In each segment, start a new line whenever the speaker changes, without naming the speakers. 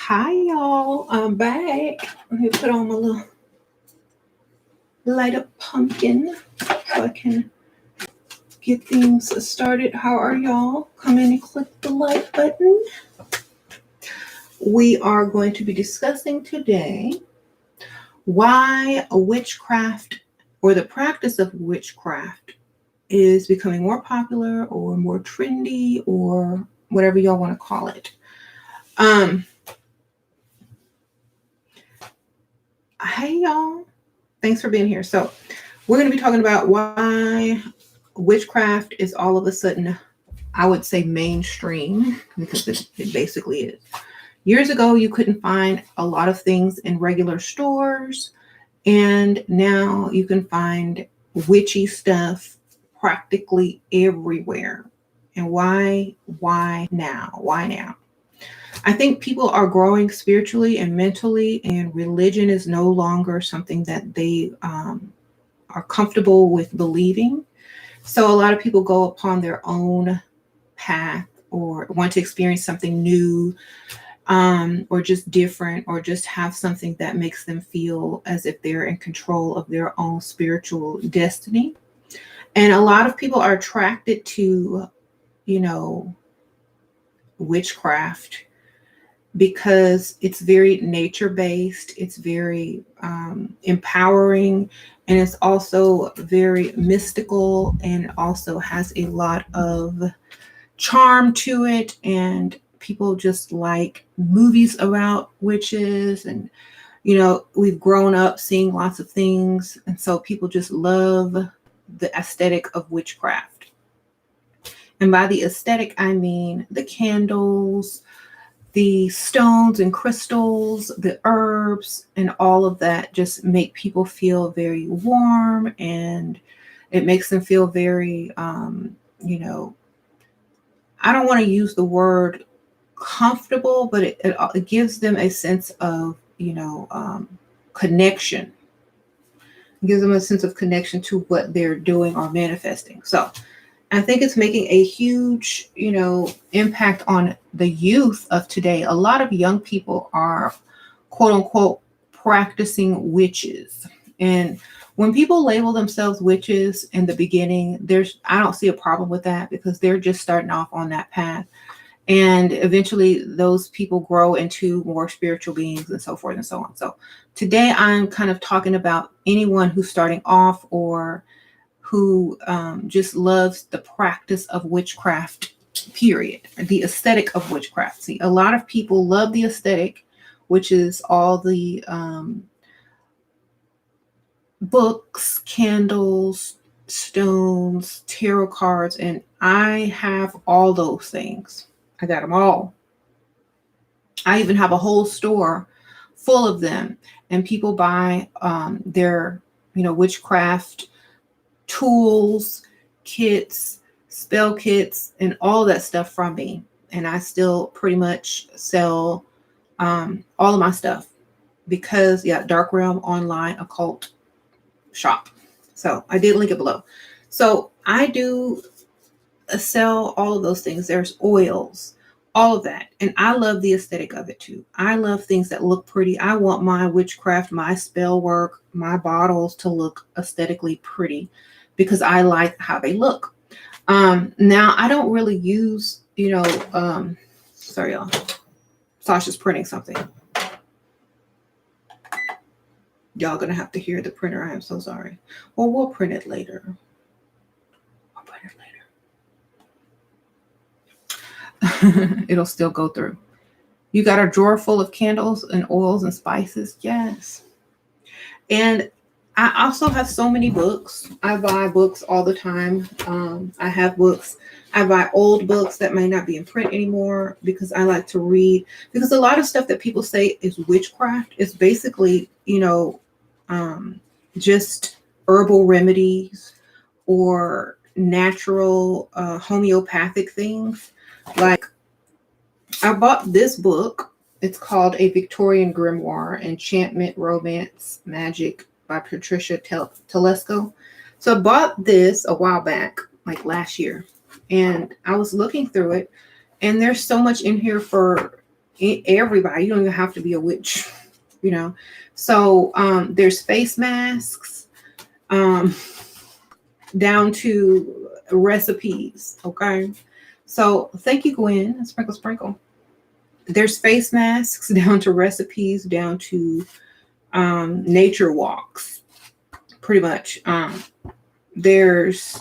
Hi, y'all. I'm back. Let me put on my little light up pumpkin so I can get things started. How are y'all? Come in and click the like button. We are going to be discussing today why witchcraft or the practice of witchcraft is becoming more popular or more trendy or whatever y'all want to call it. Hey, y'all. Thanks for being here. So we're going to be talking about why witchcraft is all of a sudden, I would say, mainstream, because it basically is. Years ago, you couldn't find a lot of things in regular stores, and now you can find witchy stuff practically everywhere. And why now? Why now? I think people are growing spiritually and mentally, and religion is no longer something that they are comfortable with believing. So a lot of people go upon their own path or want to experience something new, or just different, or just have something that makes them feel as if they're in control of their own spiritual destiny. And a lot of people are attracted to, witchcraft because it's very nature based, it's very empowering, and it's also very mystical, and also has a lot of charm to it. And people just like movies about witches, and we've grown up seeing lots of things, and so people just love the aesthetic of witchcraft. And by the aesthetic, I mean the candles, the stones and crystals, the herbs, and all of that just make people feel very warm, and it makes them feel very, I don't want to use the word comfortable, but it gives them a sense of, connection. It gives them a sense of connection to what they're doing or manifesting. So I think it's making a huge, impact on the youth of today. A lot of young people are, quote unquote, practicing witches. And when people label themselves witches in the beginning, I don't see a problem with that, because they're just starting off on that path. And eventually those people grow into more spiritual beings and so forth and so on. So today I'm kind of talking about anyone who's starting off, or who just loves the practice of witchcraft, period. The aesthetic of witchcraft. See, a lot of people love the aesthetic, which is all the books, candles, stones, tarot cards, and I have all those things. I got them all. I even have a whole store full of them, and people buy their, witchcraft tools, kits, spell kits, and all that stuff from me. And I still pretty much sell all of my stuff, because Dark Realm Online Occult Shop. So I did link it below. So I do sell all of those things. There's oils, all of that. And I love the aesthetic of it too. I love things that look pretty. I want my witchcraft, my spell work, my bottles to look aesthetically pretty, because I like how they look. Now I don't really use, sorry y'all, Sasha's printing something. Y'all gonna have to hear the printer. I am so sorry. Well, we'll print it later. It'll still go through. You got a drawer full of candles and oils and spices? Yes. And I also have so many books. I buy books all the time. I have books. I buy old books that may not be in print anymore, because I like to read. Because a lot of stuff that people say is witchcraft is basically, just herbal remedies or natural homeopathic things. Like, I bought this book. It's called A Victorian Grimoire, Enchantment, Romance, Magic by Patricia Telesco. So I bought this a while back, like last year. And I was looking through it, and there's so much in here for everybody. You don't even have to be a witch, you know. So there's face masks, um, down to recipes. Okay. So thank you, Gwen. Sprinkle, sprinkle. There's face masks down to recipes, down to nature walks, pretty much. There's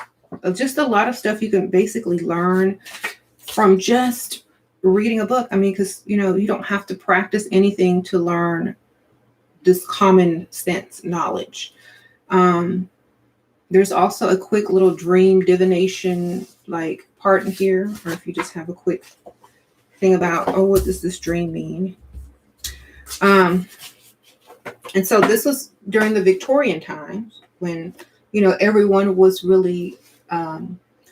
just a lot of stuff you can basically learn from just reading a book. I mean, because, you know, you don't have to practice anything to learn this common sense knowledge. There's also a quick little dream divination like part in here, or if you just have a quick thing about, oh, what does this dream mean? And so this was during the Victorian times when, you know, everyone was really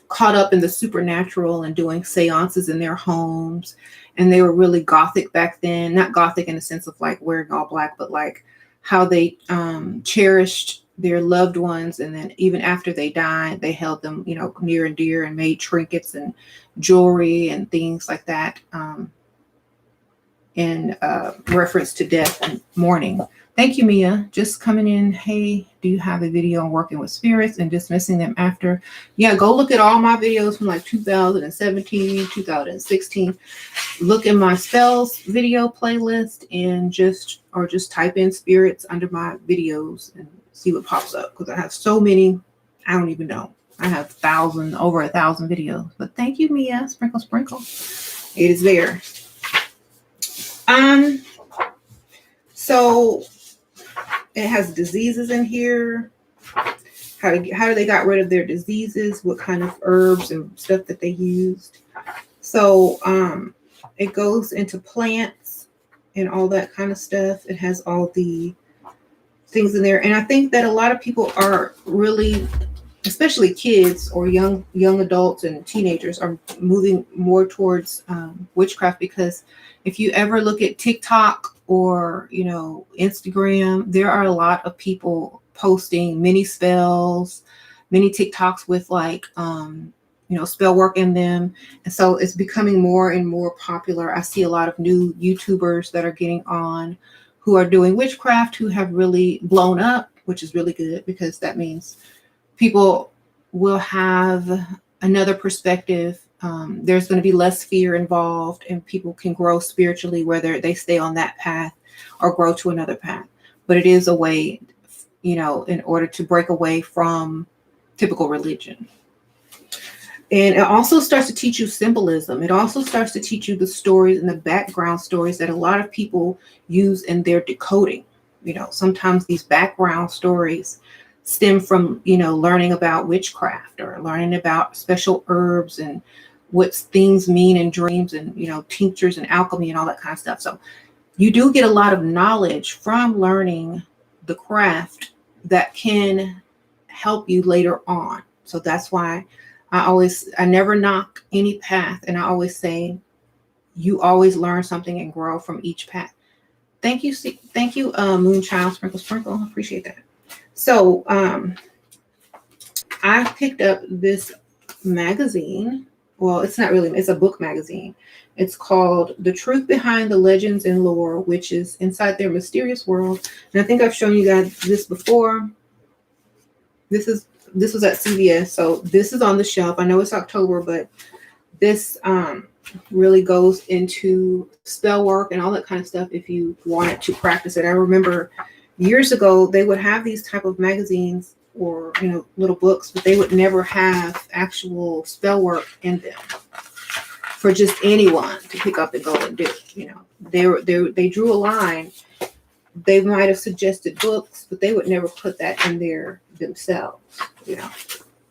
caught up in the supernatural and doing seances in their homes. And they were really gothic back then, not gothic in the sense of like wearing all black, but like how they cherished their loved ones. And then even after they died, they held them, you know, near and dear and made trinkets and jewelry and things like that in reference to death and mourning. Thank you, Mia. Just coming in. Hey, do you have a video on working with spirits and dismissing them after? Yeah, go look at all my videos from like 2017, 2016. Look in my spells video playlist and just type in spirits under my videos and see what pops up, because I have so many. I don't even know. I have over 1,000 videos. But thank you, Mia. Sprinkle, sprinkle. It is there. So it has diseases in here. How they got rid of their diseases, what kind of herbs and stuff that they used. So it goes into plants and all that kind of stuff. It has all the things in there. And I think that a lot of people are really, especially kids or young adults and teenagers, are moving more towards witchcraft, because if you ever look at TikTok or, you know, Instagram, there are a lot of people posting mini spells, mini TikToks with like, you know, spell work in them. And so it's becoming more and more popular. I see a lot of new YouTubers that are getting on who are doing witchcraft, who have really blown up, which is really good, because that means people will have another perspective. There's going to be less fear involved, and people can grow spiritually, whether they stay on that path or grow to another path. But it is a way, you know, in order to break away from typical religion. And it also starts to teach you symbolism. It also starts to teach you the stories and the background stories that a lot of people use in their decoding. You know, sometimes these background stories stem from, you know, learning about witchcraft or learning about special herbs and what things mean in dreams and, you know, tinctures and alchemy and all that kind of stuff. So you do get a lot of knowledge from learning the craft that can help you later on. So that's why I never knock any path. And I always say, you always learn something and grow from each path. Thank you. Thank you, Moonchild, Sprinkle, Sprinkle. I appreciate that. So I picked up this magazine. Well, it's not really, it's a book magazine. It's called The Truth Behind the Legends and Lore, Witches Inside Their Mysterious World. And I think I've shown you guys this before. This was at CVS. So this is on the shelf. I know it's October, but this really goes into spell work and all that kind of stuff if you wanted to practice it. I remember years ago, they would have these type of magazines or, you know, little books, but they would never have actual spell work in them for just anyone to pick up and go and do. You know, they drew a line. They might have suggested books, but they would never put that in there themselves. You know,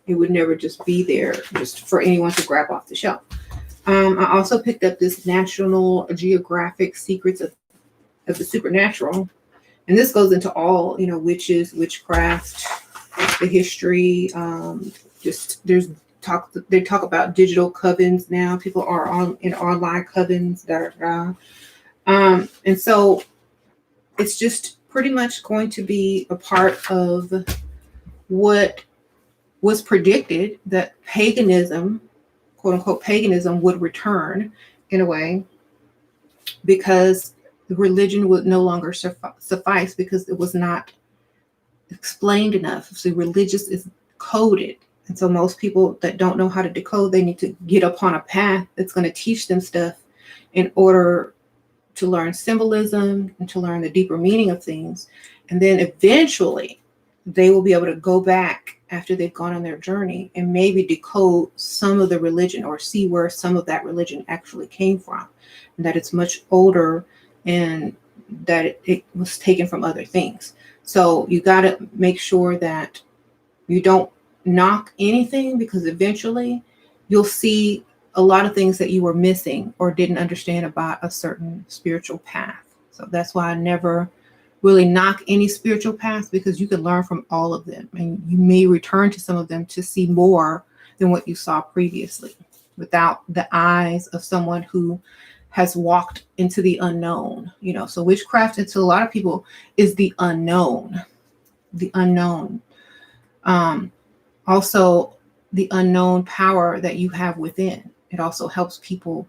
it would never just be there just for anyone to grab off the shelf. I also picked up this National Geographic Secrets of the Supernatural. And this goes into all, you know, witches, witchcraft, the history. They talk about digital covens now. People are in online covens. And so it's just pretty much going to be a part of what was predicted, that paganism, quote unquote paganism, would return in a way. because the religion would no longer suffice because it was not explained enough. So religious is coded. And so most people that don't know how to decode, they need to get upon a path that's going to teach them stuff in order to learn symbolism and to learn the deeper meaning of things. And then eventually they will be able to go back after they've gone on their journey and maybe decode some of the religion or see where some of that religion actually came from, and that it's much older and that it was taken from other things. So you got to make sure that you don't knock anything, because eventually you'll see a lot of things that you were missing or didn't understand about a certain spiritual path. So that's why I never really knock any spiritual paths, because you can learn from all of them and you may return to some of them to see more than what you saw previously without the eyes of someone who has walked into the unknown. So witchcraft, to a lot of people, is the unknown. Also the unknown power that you have within. It also helps people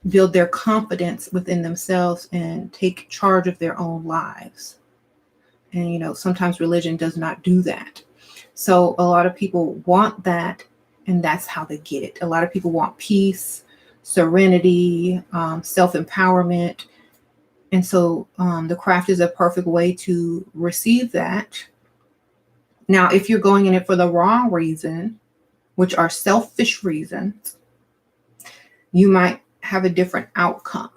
build their confidence within themselves and take charge of their own lives. And, sometimes religion does not do that. So a lot of people want that, and that's how they get it. A lot of people want peace, serenity, self-empowerment. And so the craft is a perfect way to receive that. Now, if you're going in it for the wrong reason, which are selfish reasons, you might have a different outcome.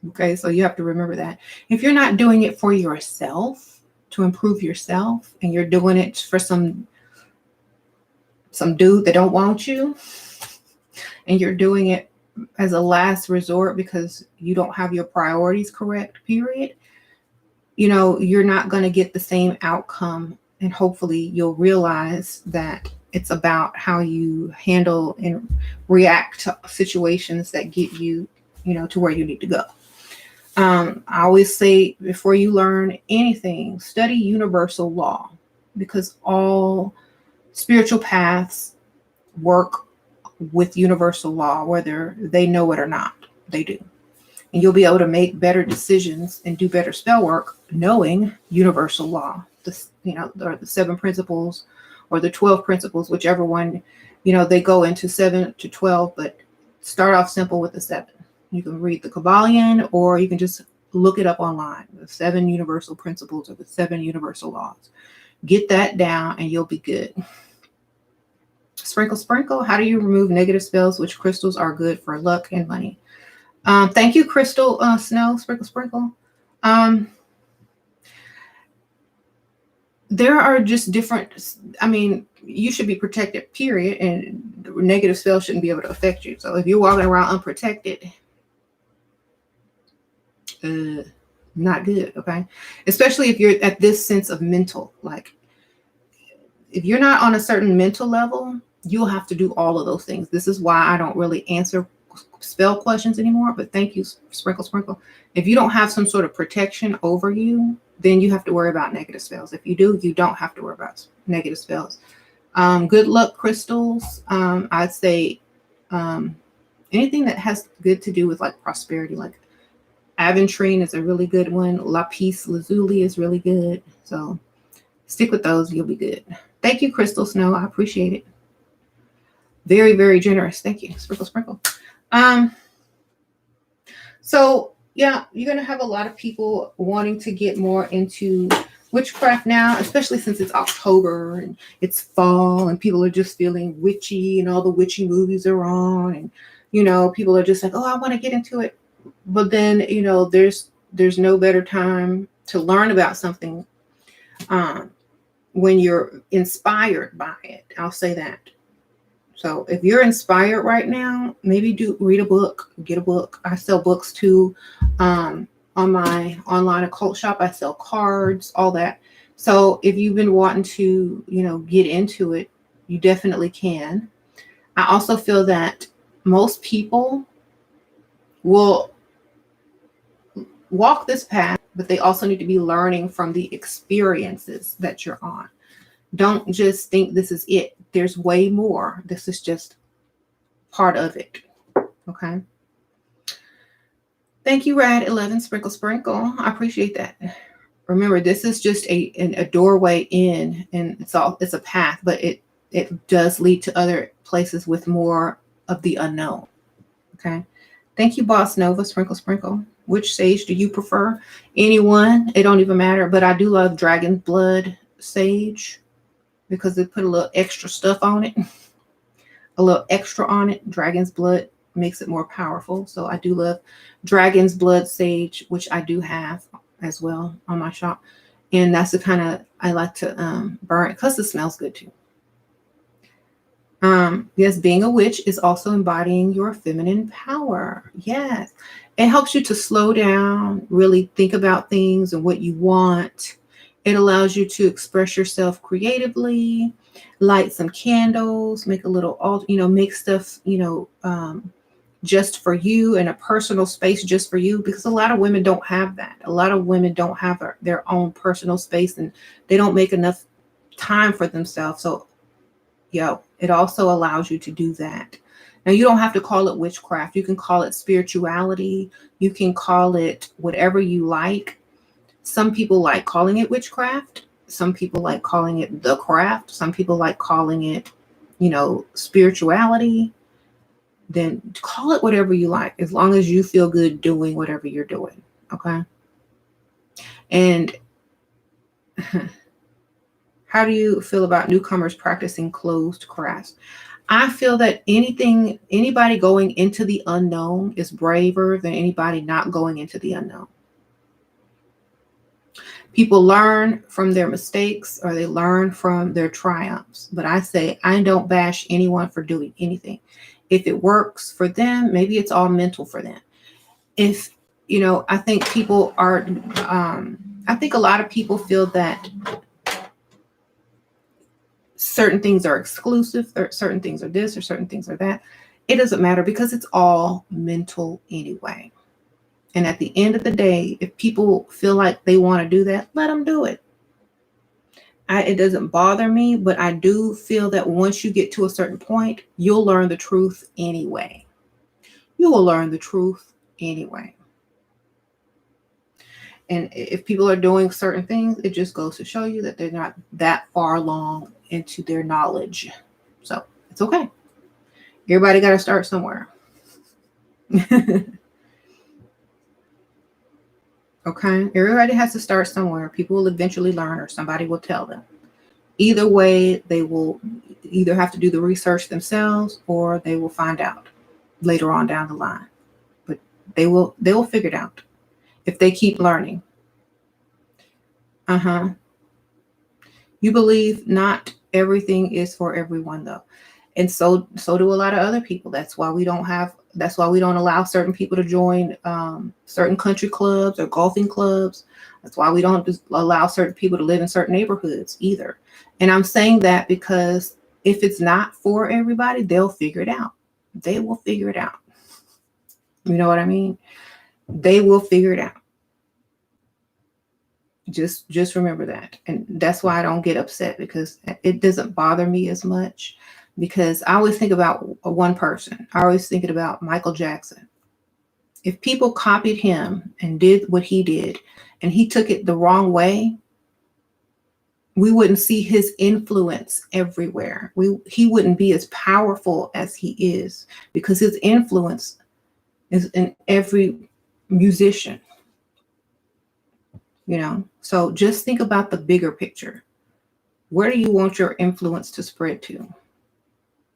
Okay, so you have to remember that. If you're not doing it for yourself, to improve yourself, and you're doing it for some dude that don't want you, and you're doing it as a last resort because you don't have your priorities correct, period, you're not going to get the same outcome. And hopefully you'll realize that it's about how you handle and react to situations that get you, to where you need to go. I always say, before you learn anything, study universal law, because all spiritual paths work with universal law, whether they know it or not. They do. And you'll be able to make better decisions and do better spell work knowing universal law, or the 7 principles or the 12 principles, whichever one, they go into 7 to 12, but start off simple with the 7. You can read the Kabbalion, or you can just look it up online, the 7 universal principles or the 7 universal laws. Get that down and you'll be good. Sprinkle, sprinkle. How do you remove negative spells? Which crystals are good for luck and money? Thank you, Crystal Snow. Sprinkle, sprinkle. There are just different. You should be protected, period, and negative spells shouldn't be able to affect you. So if you're walking around unprotected, not good. Okay, especially if you're at this sense of mental, like if you're not on a certain mental level, you'll have to do all of those things. This is why I don't really answer spell questions anymore, but thank you, Sprinkle, sprinkle. If you don't have some sort of protection over you, then you have to worry about negative spells. If you do, you don't have to worry about negative spells. Good luck crystals. I'd say anything that has good to do with like prosperity, like aventurine is a really good one. Lapis lazuli is really good. So stick with those. You'll be good. Thank you, Crystal Snow. I appreciate it. Very, very generous. Thank you. Sprinkle, sprinkle. So yeah, you're going to have a lot of people wanting to get more into witchcraft now, especially since it's October and it's fall and people are just feeling witchy and all the witchy movies are on, and people are just like, oh, I want to get into it. But then there's no better time to learn about something when you're inspired by it. I'll say that. So if you're inspired right now, maybe read a book, get a book. I sell books too. On my online occult shop, I sell cards, all that. So if you've been wanting to, get into it, you definitely can. I also feel that most people will walk this path, but they also need to be learning from the experiences that you're on. Don't just think this is it. There's way more. This is just part of it. Okay. Thank you, Rad 11 Sprinkle Sprinkle. I appreciate that. Remember, this is just a doorway in, and it's a path, but it does lead to other places with more of the unknown. Okay. Thank you, Boss Nova Sprinkle Sprinkle. Which sage do you prefer? Anyone? It don't even matter. But I do love Dragon Blood sage because they put a little extra stuff on it, a little extra on it. Dragon's blood makes it more powerful. So I do love Dragon's Blood sage, which I do have as well on my shop. And that's the kind of I like to burn because it smells good too. Yes, being a witch is also embodying your feminine power. Yes. It helps you to slow down, really think about things and what you want. It allows you to express yourself creatively, light some candles, make a little, make stuff, just for you in a personal space just for you, because a lot of women don't have that. A lot of women don't have their own personal space and they don't make enough time for themselves. So it also allows you to do that. Now, you don't have to call it witchcraft. You can call it spirituality. You can call it whatever you like. Some people like calling it witchcraft. Some people like calling it the craft. Some people like calling it, spirituality. Then call it whatever you like, as long as you feel good doing whatever you're doing. Okay. And how do you feel about newcomers practicing closed crafts? I feel that anybody going into the unknown is braver than anybody not going into the unknown. People learn from their mistakes or they learn from their triumphs. But I say, I don't bash anyone for doing anything. If it works for them, maybe it's all mental for them. If, I think people are, I think a lot of people feel that certain things are exclusive, or certain things are this, or certain things are that. It doesn't matter because it's all mental anyway. And at the end of the day, if people feel like they want to do that, let them do it. It doesn't bother me, but I do feel that once you get to a certain point, you'll learn the truth anyway. You will learn the truth anyway. And if people are doing certain things, it just goes to show you that they're not that far along into their knowledge. So it's okay. Everybody got to start somewhere. Okay. Everybody has to start somewhere. People will eventually learn, or somebody will tell them. Either way, they will either have to do the research themselves or they will find out later on down the line. But they will figure it out if they keep learning. You believe not everything is for everyone, though. And so do a lot of other people. That's why we don't allow certain people to join certain country clubs or golfing clubs. That's why we don't allow certain people to live in certain neighborhoods either. And I'm saying that because if it's not for everybody, they'll figure it out. They will figure it out. You know what I mean? They will figure it out. Just remember that. And that's why I don't get upset, because it doesn't bother me as much, because I always think about one person. I always thinking about Michael Jackson. If people copied him and did what he did and he took it the wrong way, we wouldn't see his influence everywhere. He wouldn't be as powerful as he is, because his influence is in every musician. So just think about the bigger picture. Where do you want your influence to spread to?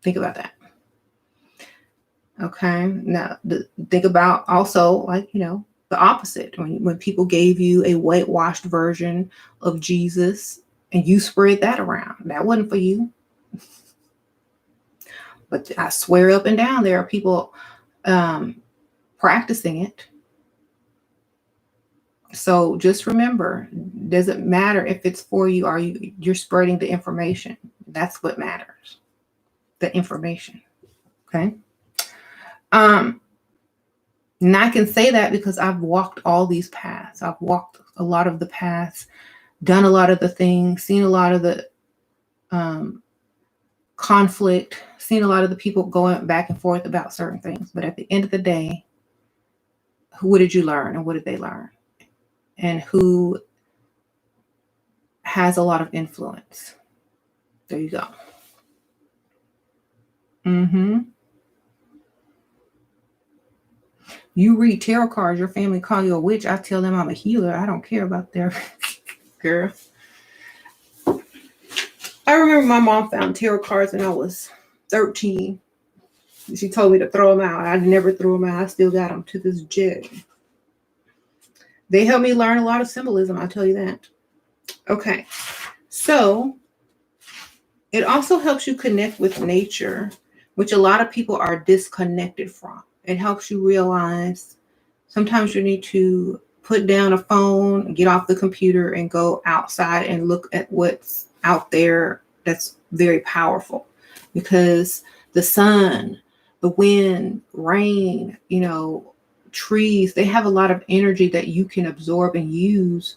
Think about that. Okay. Now, think about also, the opposite. When people gave you a whitewashed version of Jesus and you spread that around, that wasn't for you. But I swear up and down, there are people practicing it. So just remember, doesn't matter if it's for you or you're spreading the information. That's what matters. The information. Okay. And I can say that because I've walked all these paths. I've walked a lot of the paths, done a lot of the things, seen a lot of the conflict, seen a lot of the people going back and forth about certain things. But at the end of the day, what did you learn and what did they learn? And who has a lot of influence? There you go. You read tarot cards, your family call you a witch. I tell them I'm a healer. I don't care about their girl. I remember my mom found tarot cards when I was 13. She told me to throw them out. I never threw them out. I still got them to this day. They helped me learn a lot of symbolism, I'll tell you that. Okay, so it also helps you connect with nature, which a lot of people are disconnected from. It helps you realize sometimes you need to put down a phone, get off the computer, and go outside and look at what's out there that's very powerful. Because the sun, the wind, rain, trees, they have a lot of energy that you can absorb and use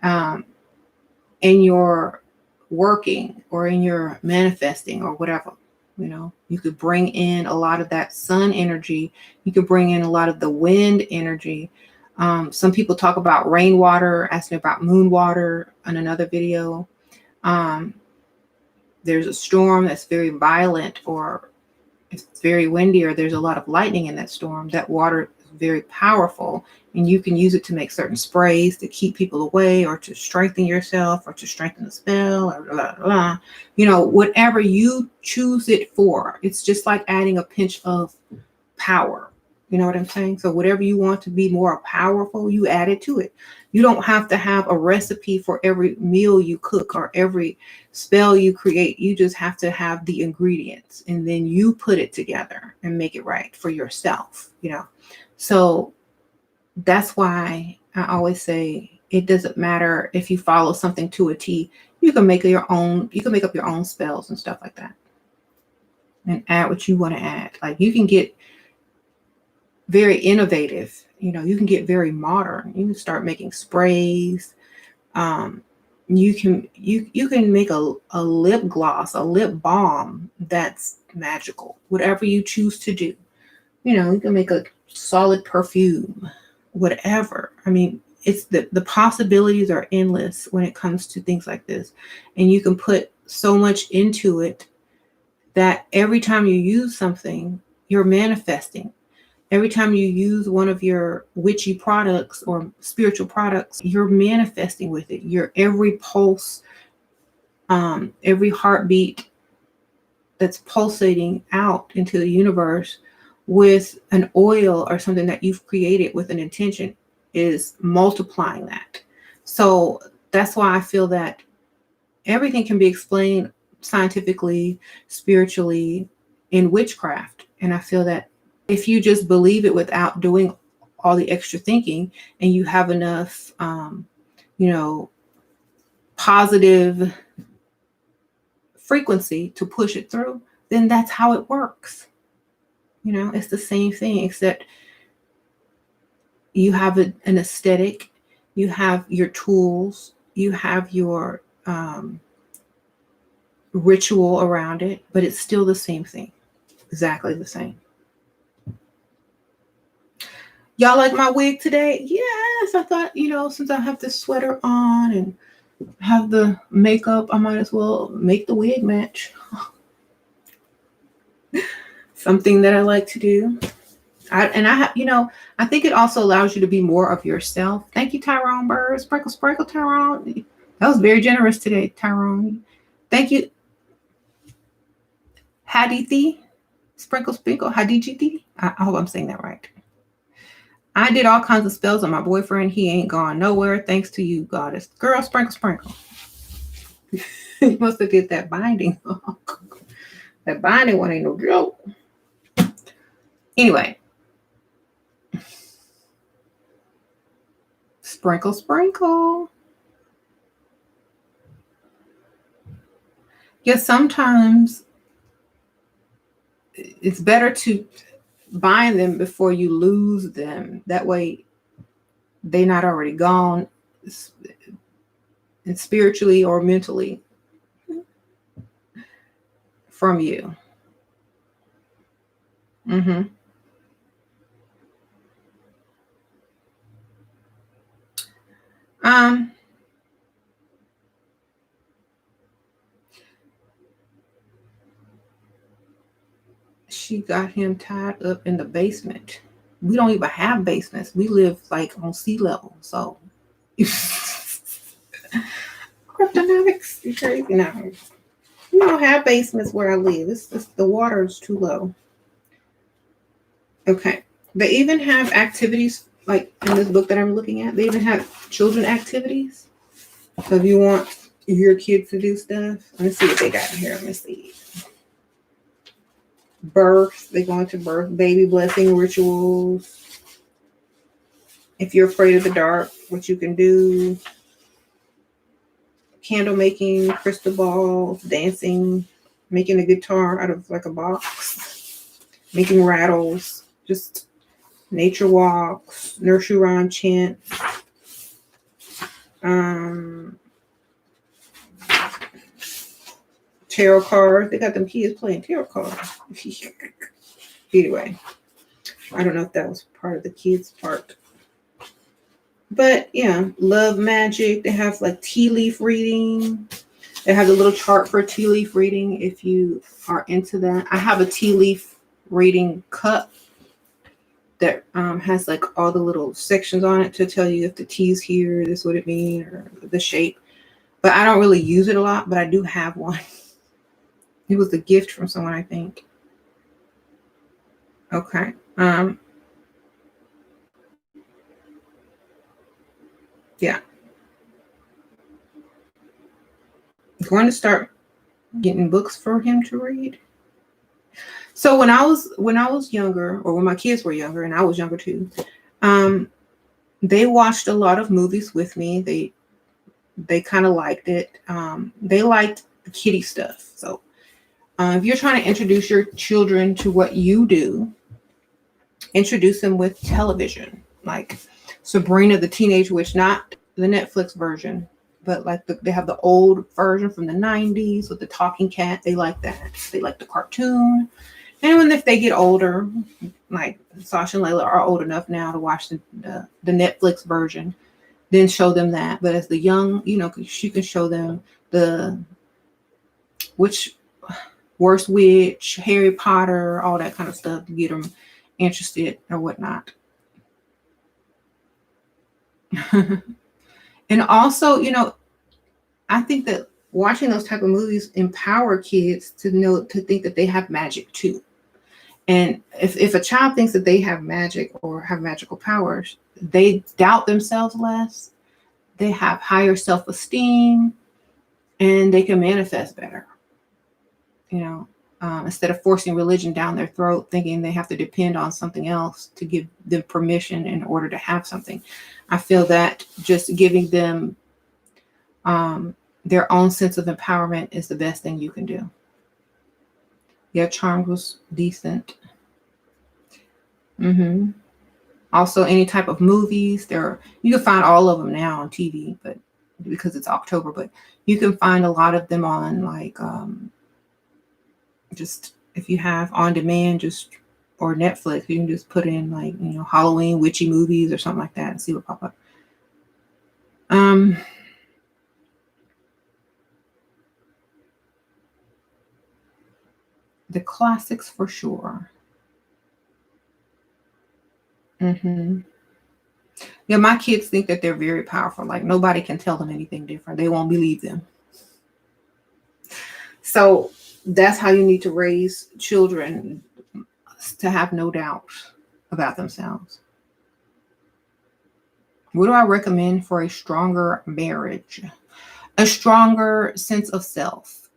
in your working or in your manifesting or whatever. You could bring in a lot of that sun energy. You could bring in a lot of the wind energy. Some people talk about rainwater, asking about moon water on another video. There's a storm that's very violent, or it's very windy, or there's a lot of lightning in that storm. That water is very powerful, and you can use it to make certain sprays to keep people away, or to strengthen yourself, or to strengthen the spell, or blah, blah, blah. Whatever you choose it for. It's just like adding a pinch of power. You know what I'm saying? So whatever you want to be more powerful, you add it to it. You don't have to have a recipe for every meal you cook or every spell you create. You just have to have the ingredients, and then you put it together and make it right for yourself, So that's why I always say it doesn't matter if you follow something to a T. You can make your own, you can make up your own spells and stuff like that and add what you want to add. Like, you can get very innovative. You can get very modern. You can start making sprays. You can make a lip gloss, a lip balm that's magical. Whatever you choose to do. You can make a solid perfume, whatever. I mean, it's the possibilities are endless when it comes to things like this. And you can put so much into it that every time you use something, you're manifesting. Every time you use one of your witchy products or spiritual products, you're manifesting with it. Your every pulse, every heartbeat that's pulsating out into the universe with an oil or something that you've created with an intention is multiplying that. So that's why I feel that everything can be explained scientifically, spiritually, in witchcraft. And I feel that if you just believe it without doing all the extra thinking, and you have enough, positive frequency to push it through, then that's how it works. It's the same thing, except you have an aesthetic, you have your tools, you have your ritual around it, but it's still the same thing. Exactly the same. Y'all like my wig today? Yes, I thought, since I have this sweater on and have the makeup, I might as well make the wig match. Something that I like to do. I think it also allows you to be more of yourself. Thank you, Tyrone Bird. Sprinkle, sprinkle, Tyrone. That was very generous today, Tyrone. Thank you. Hadithi. Sprinkle, sprinkle. Hadithi. I hope I'm saying that right. I did all kinds of spells on my boyfriend. He ain't gone nowhere. Thanks to you, goddess. Girl, sprinkle, sprinkle. You must have did that binding. That binding one ain't no joke. Anyway. Sprinkle, sprinkle. Yeah, sometimes it's better to bind them before you lose them. That way they're not already gone, and spiritually or mentally from you. She got him tied up in the basement. We don't even have basements. We live like on sea level. So cryptonomics, you crazy now. We don't have basements where I live. It's the water is too low. Okay. They even have activities like in this book that I'm looking at. They even have children activities. So if you want your kids to do stuff, let me see what they got in here. Let me see. Birth. They go into birth, baby blessing rituals. If you're afraid of the dark, what you can do. Candle making, crystal balls, dancing, making a guitar out of like a box, making rattles, just nature walks, nursery rhyme chant, tarot cards. They got them kids playing tarot cards. Anyway, I don't know if that was part of the kids' part. But yeah, love magic. They have like tea leaf reading. They have a little chart for tea leaf reading if you are into that. I have a tea leaf reading cup that has like all the little sections on it to tell you if the tea's here, this is what it means, or the shape. But I don't really use it a lot, but I do have one. It was a gift from someone, I think. Okay. Yeah. I'm going to start getting books for him to read. So when I was younger, or when my kids were younger, and I was younger too, they watched a lot of movies with me. They kind of liked it. They liked the kiddie stuff. So if you're trying to introduce your children to what you do, introduce them with television, like Sabrina the Teenage Witch, not the Netflix version, but like they have the old version from the 90s with the talking cat. They like that. They like the cartoon. And when if they get older, like Sasha and Layla are old enough now to watch the Netflix version, then show them that. But as the young, you can show them the Worst Witch, Harry Potter, all that kind of stuff to get them interested or whatnot. And also, I think that watching those type of movies empower kids to think that they have magic too. And if a child thinks that they have magic or have magical powers, they doubt themselves less, they have higher self-esteem, and they can manifest better. Instead of forcing religion down their throat, thinking they have to depend on something else to give them permission in order to have something. I feel that just giving them their own sense of empowerment is the best thing you can do. Yeah, Charmed was decent. Also, any type of movies, you can find all of them now on TV, but because it's October, but you can find a lot of them on like just if you have on demand, or Netflix, you can just put in like Halloween witchy movies or something like that and see what pop up. The classics for sure. Yeah, my kids think that they're very powerful. Like nobody can tell them anything different. They won't believe them. So that's how you need to raise children, to have no doubt about themselves. What do I recommend for a stronger marriage? A stronger sense of self.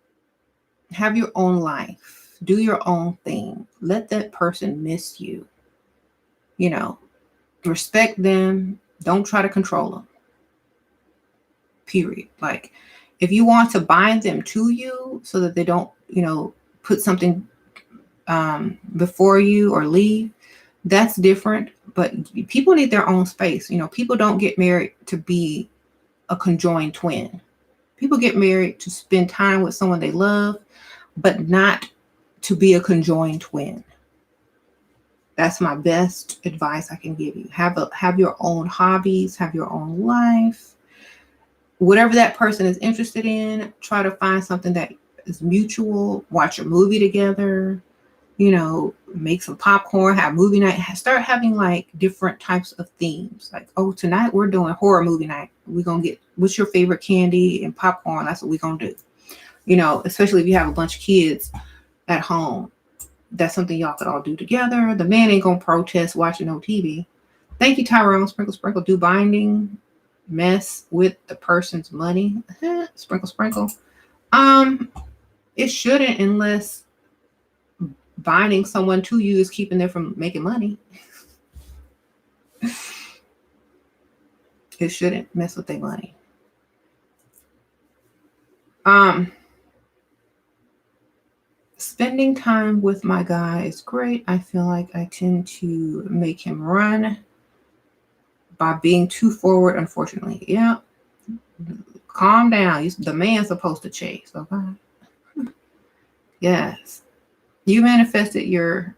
Have your own life. Do your own thing. Let that person miss you. Respect them. Don't try to control them. Period. Like, if you want to bind them to you so that they don't, put something before you or leave, that's different. But people need their own space. People don't get married to be a conjoined twin. People get married to spend time with someone they love, but not to be a conjoined twin. That's my best advice I can give you. Have your own hobbies, have your own life, whatever that person is interested in, try to find something that is mutual. Watch a movie together, make some popcorn, have movie night, start having like different types of themes. Like, oh, tonight we're doing horror movie night. We're going to get, what's your favorite candy and popcorn? That's what we're going to do. Especially if you have a bunch of kids at home, that's something y'all could all do together. The man ain't going to protest watching no TV. Thank you, Tyrone. Sprinkle, sprinkle, do binding, mess with the person's money. Sprinkle, sprinkle. It shouldn't, unless binding someone to you is keeping them from making money. It shouldn't mess with their money. Spending time with my guy is great. I feel like I tend to make him run by being too forward, unfortunately. Yeah. Calm down. The man's supposed to chase, okay? Yes. You manifested your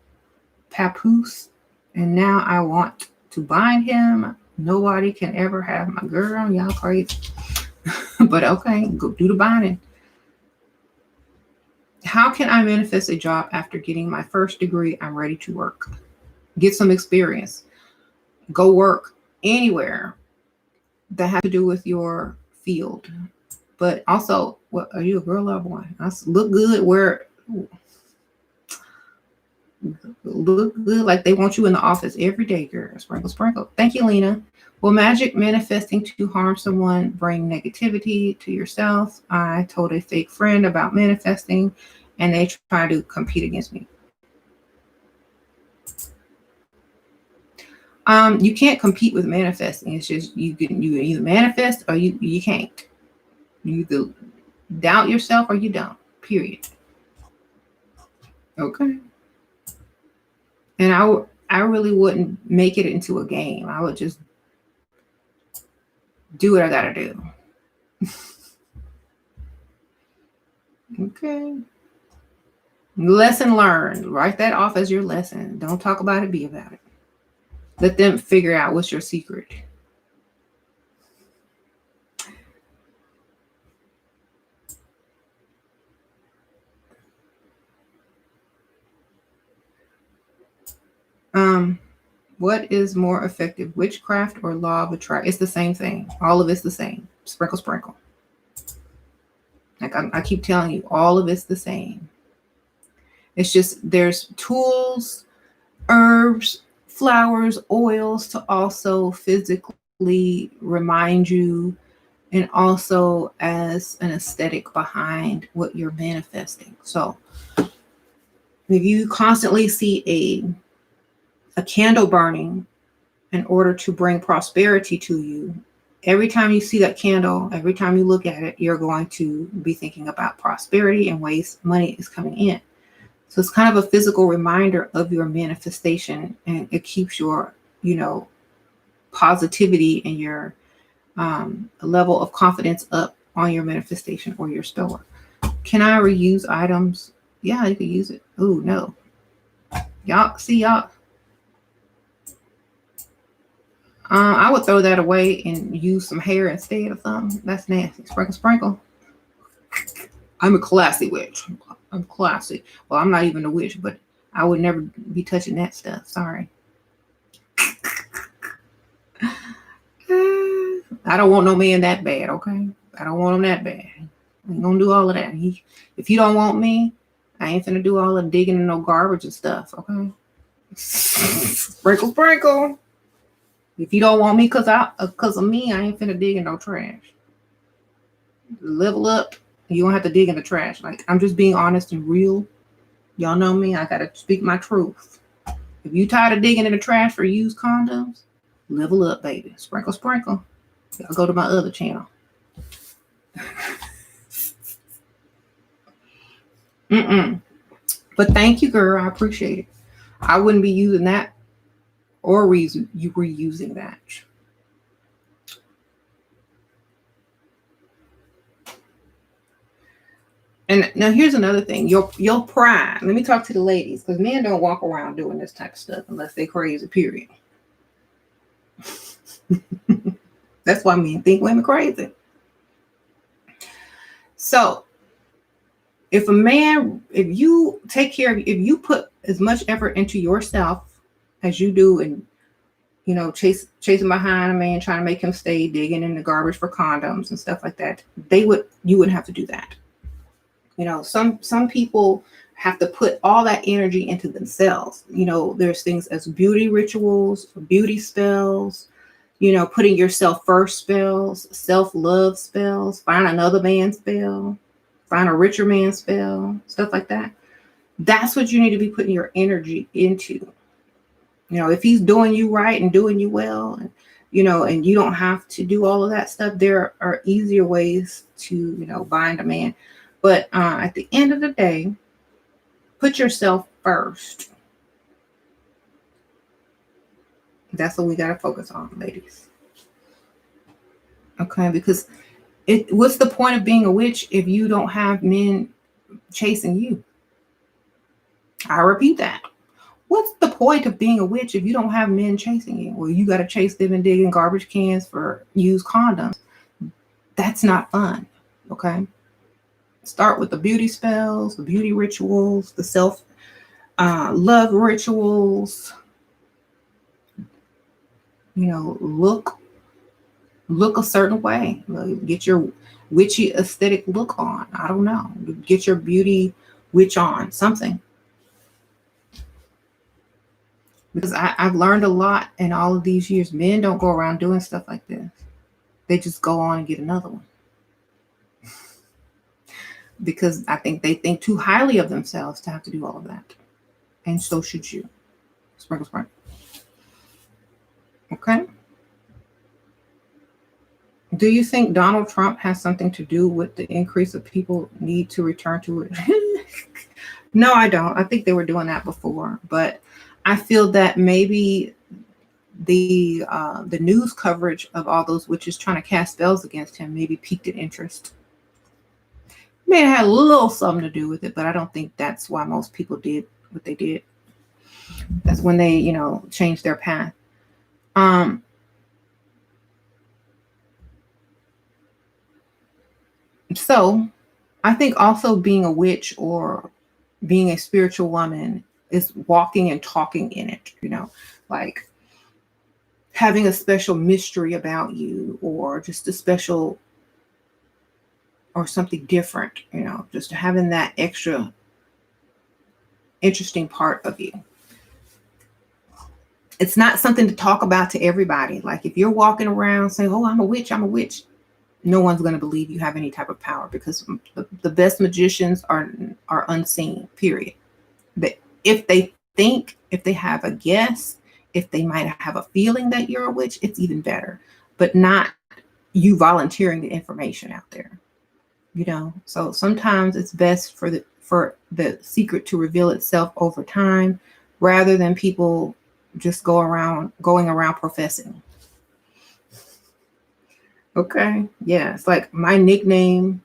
papoose, and now I want to bind him. Nobody can ever have my girl. Y'all crazy. But okay, go do the binding. How can I manifest a job after getting my first degree? I'm ready to work. Get some experience. Go work anywhere that has to do with your field. But also, what are you, a girl or a boy? Look good look good like they want you in the office every day, girl. Sprinkle, sprinkle. Thank you, Lena. Will magic manifesting to harm someone bring negativity to yourself? I told a fake friend about manifesting, and they try to compete against me. You can't compete with manifesting. It's just you either manifest or you can't. You either doubt yourself or you don't. Period. Okay. And I really wouldn't make it into a game. I would just do what I gotta do. Okay. Lesson learned. Write that off as your lesson. Don't talk about it, be about it. Let them figure out what's your secret. What is more effective, witchcraft or law of attraction? It's the same thing. All of it's the same. Sprinkle, sprinkle. Like I keep telling you, all of it's the same. It's just there's tools, herbs, flowers, oils to also physically remind you, and also as an aesthetic behind what you're manifesting. So if you constantly see a candle burning in order to bring prosperity to you, every time you see that candle, every time you look at it, you're going to be thinking about prosperity and ways money is coming in. So it's kind of a physical reminder of your manifestation, and it keeps your, positivity and your level of confidence up on your manifestation or your store. Can I reuse items? Yeah, you can use it. Oh, no. Y'all. I would throw that away and use some hair instead of something. That's nasty. Sprinkle, sprinkle. I'm a classy witch. I'm classy. Well, I'm not even a witch, but I would never be touching that stuff. Sorry. I don't want no man that bad, okay? I don't want him that bad. I ain't gonna do all of that. If you don't want me, I ain't finna do all the digging in no garbage and stuff, okay? Sprinkle, sprinkle. If you don't want me because of me, I ain't finna dig in no trash. Level up. You don't have to dig in the trash. Like, I'm just being honest and real. Y'all know me. I gotta speak my truth. If you tired of digging in the trash for used condoms, level up, baby. Sprinkle, sprinkle. Y'all go to my other channel. But thank you, girl. I appreciate it. I wouldn't be using that or reusing that. And now here's another thing. Your pride. Let me talk to the ladies, because men don't walk around doing this type of stuff unless they crazy, period. That's why men think women crazy. So if if you take care of, if you put as much effort into yourself as you do, and chasing behind a man, trying to make him stay, digging in the garbage for condoms and stuff like that, you wouldn't have to do that. Some people have to put all that energy into themselves. There's things as beauty rituals, beauty spells, putting yourself first spells, self-love spells, find another man spell, find a richer man spell, stuff like that. That's what you need to be putting your energy into. If he's doing you right and doing you well, and you don't have to do all of that stuff, there are easier ways to, bind a man. But at the end of the day, put yourself first. That's what we got to focus on, ladies. Okay, because what's the point of being a witch if you don't have men chasing you? I repeat that. What's the point of being a witch if you don't have men chasing you? Well, you got to chase them and dig in garbage cans for used condoms. That's not fun. Okay. Start with the beauty spells, the beauty rituals, the self love rituals. Look a certain way. Get your witchy aesthetic look on. I don't know. Get your beauty witch on, something. Because I've learned a lot in all of these years. Men don't go around doing stuff like this. They just go on and get another one. Because I think they think too highly of themselves to have to do all of that. And so should you. Sprinkle, sprinkle. Okay. Do you think Donald Trump has something to do with the increase of people need to return to it? No, I don't. I think they were doing that before, but I feel that maybe the news coverage of all those witches trying to cast spells against him maybe piqued an interest. May have had a little something to do with it, but I don't think that's why most people did what they did. That's when they, changed their path. So I think also being a witch or being a spiritual woman is walking and talking in it, like having a special mystery about you, or just a special or something different, just having that extra interesting part of you. It's not something to talk about to everybody. Like if you're walking around saying, oh, I'm a witch, no one's going to believe you have any type of power, because the best magicians are unseen, period. But if they have a guess, if they might have a feeling that you're a witch, it's even better, but not you volunteering the information out there, So sometimes it's best for the secret to reveal itself over time, rather than people just going around professing. Okay. Yeah. It's like my nickname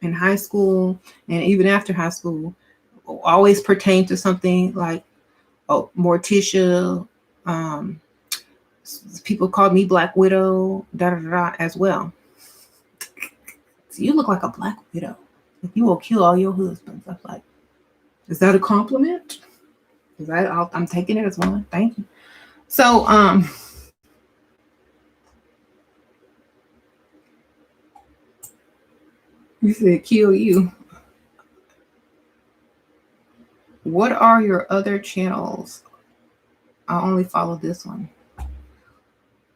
in high school and even after high school always pertained to something like, Morticia. People called me Black Widow, as well. So you look like a Black Widow. You will kill all your husbands. I'm like, is that a compliment? I'm taking it as one. Thank you. So, you said kill you. What are your other channels? I only follow this one.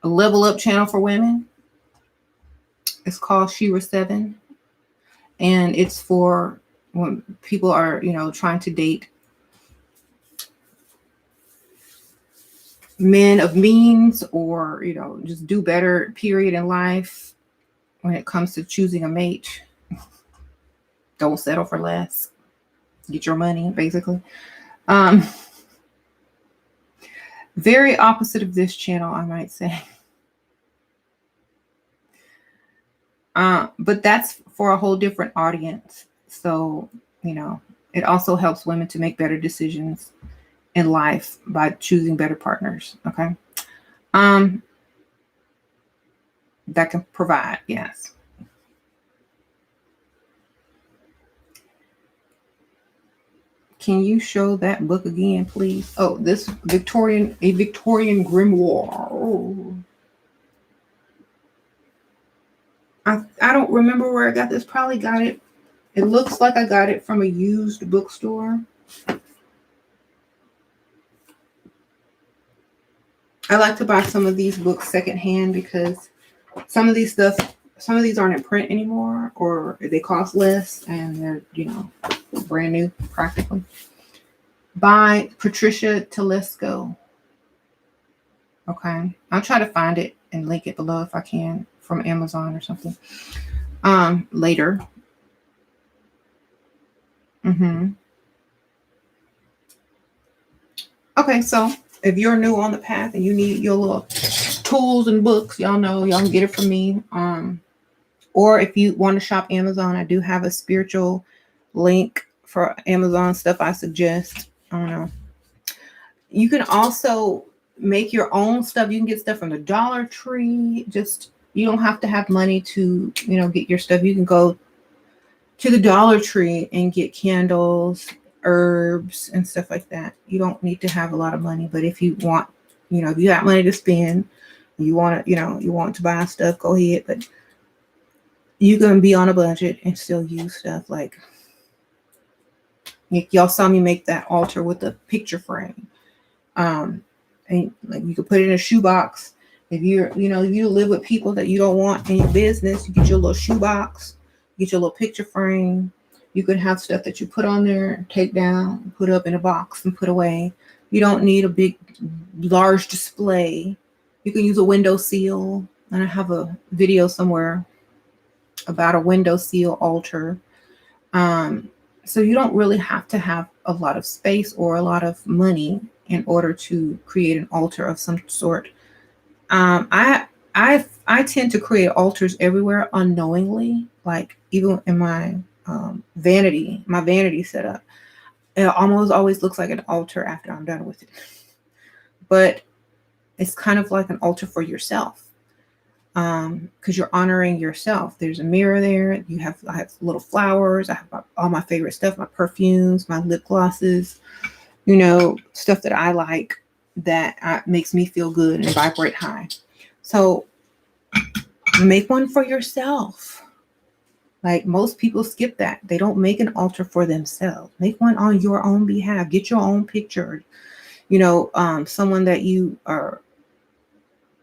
A level up channel for women. It's called Shira 7. And it's for when people are, trying to date men of means, or, just do better, period, in life when it comes to choosing a mate. Don't settle for less. Get your money, basically. Very opposite of this channel, I might say. But that's for a whole different audience. So, it also helps women to make better decisions in life by choosing better partners. Okay. That can provide, yes. Can you show that book again, please? Oh, this Victorian grimoire. Oh. I don't remember where I got this. Probably got it. It looks like I got it from a used bookstore. I like to buy some of these books secondhand because some of these aren't in print anymore, or they cost less and they're, brand new practically. By Patricia Telesco. Okay. I'll try to find it and link it below if I can from Amazon or something. Later. Okay, so if you're new on the path and you need your little tools and books, y'all know y'all can get it from me. Or if you want to shop Amazon, I do have a spiritual link for Amazon stuff I suggest. I don't know. You can also make your own stuff. You can get stuff from the Dollar Tree. Just, you don't have to have money to, get your stuff. You can go to the Dollar Tree and get candles, herbs, and stuff like that. You don't need to have a lot of money, but if you want, if you got money to spend, you want to, you want to buy stuff, go ahead. But you can be on a budget and still use stuff. Like y'all saw me make that altar with the picture frame. And like you could put it in a shoebox. If you live with people that you don't want in your business, you get your little shoebox, get your little picture frame. You could have stuff that you put on there, take down, put up in a box and put away. You don't need a big, large display. You can use a window seal. And I have a video somewhere about a window seal altar. So you don't really have to have a lot of space or a lot of money in order to create an altar of some sort. I tend to create altars everywhere unknowingly, like even in my vanity setup. It almost always looks like an altar after I'm done with it. But it's kind of like an altar for yourself. Because you're honoring yourself. There's a mirror there. I have little flowers. I have all my favorite stuff, my perfumes, my lip glosses, stuff that I like that makes me feel good and vibrate high. So make one for yourself. Like most people skip that. They don't make an altar for themselves. Make one on your own behalf. Get your own picture. Someone that you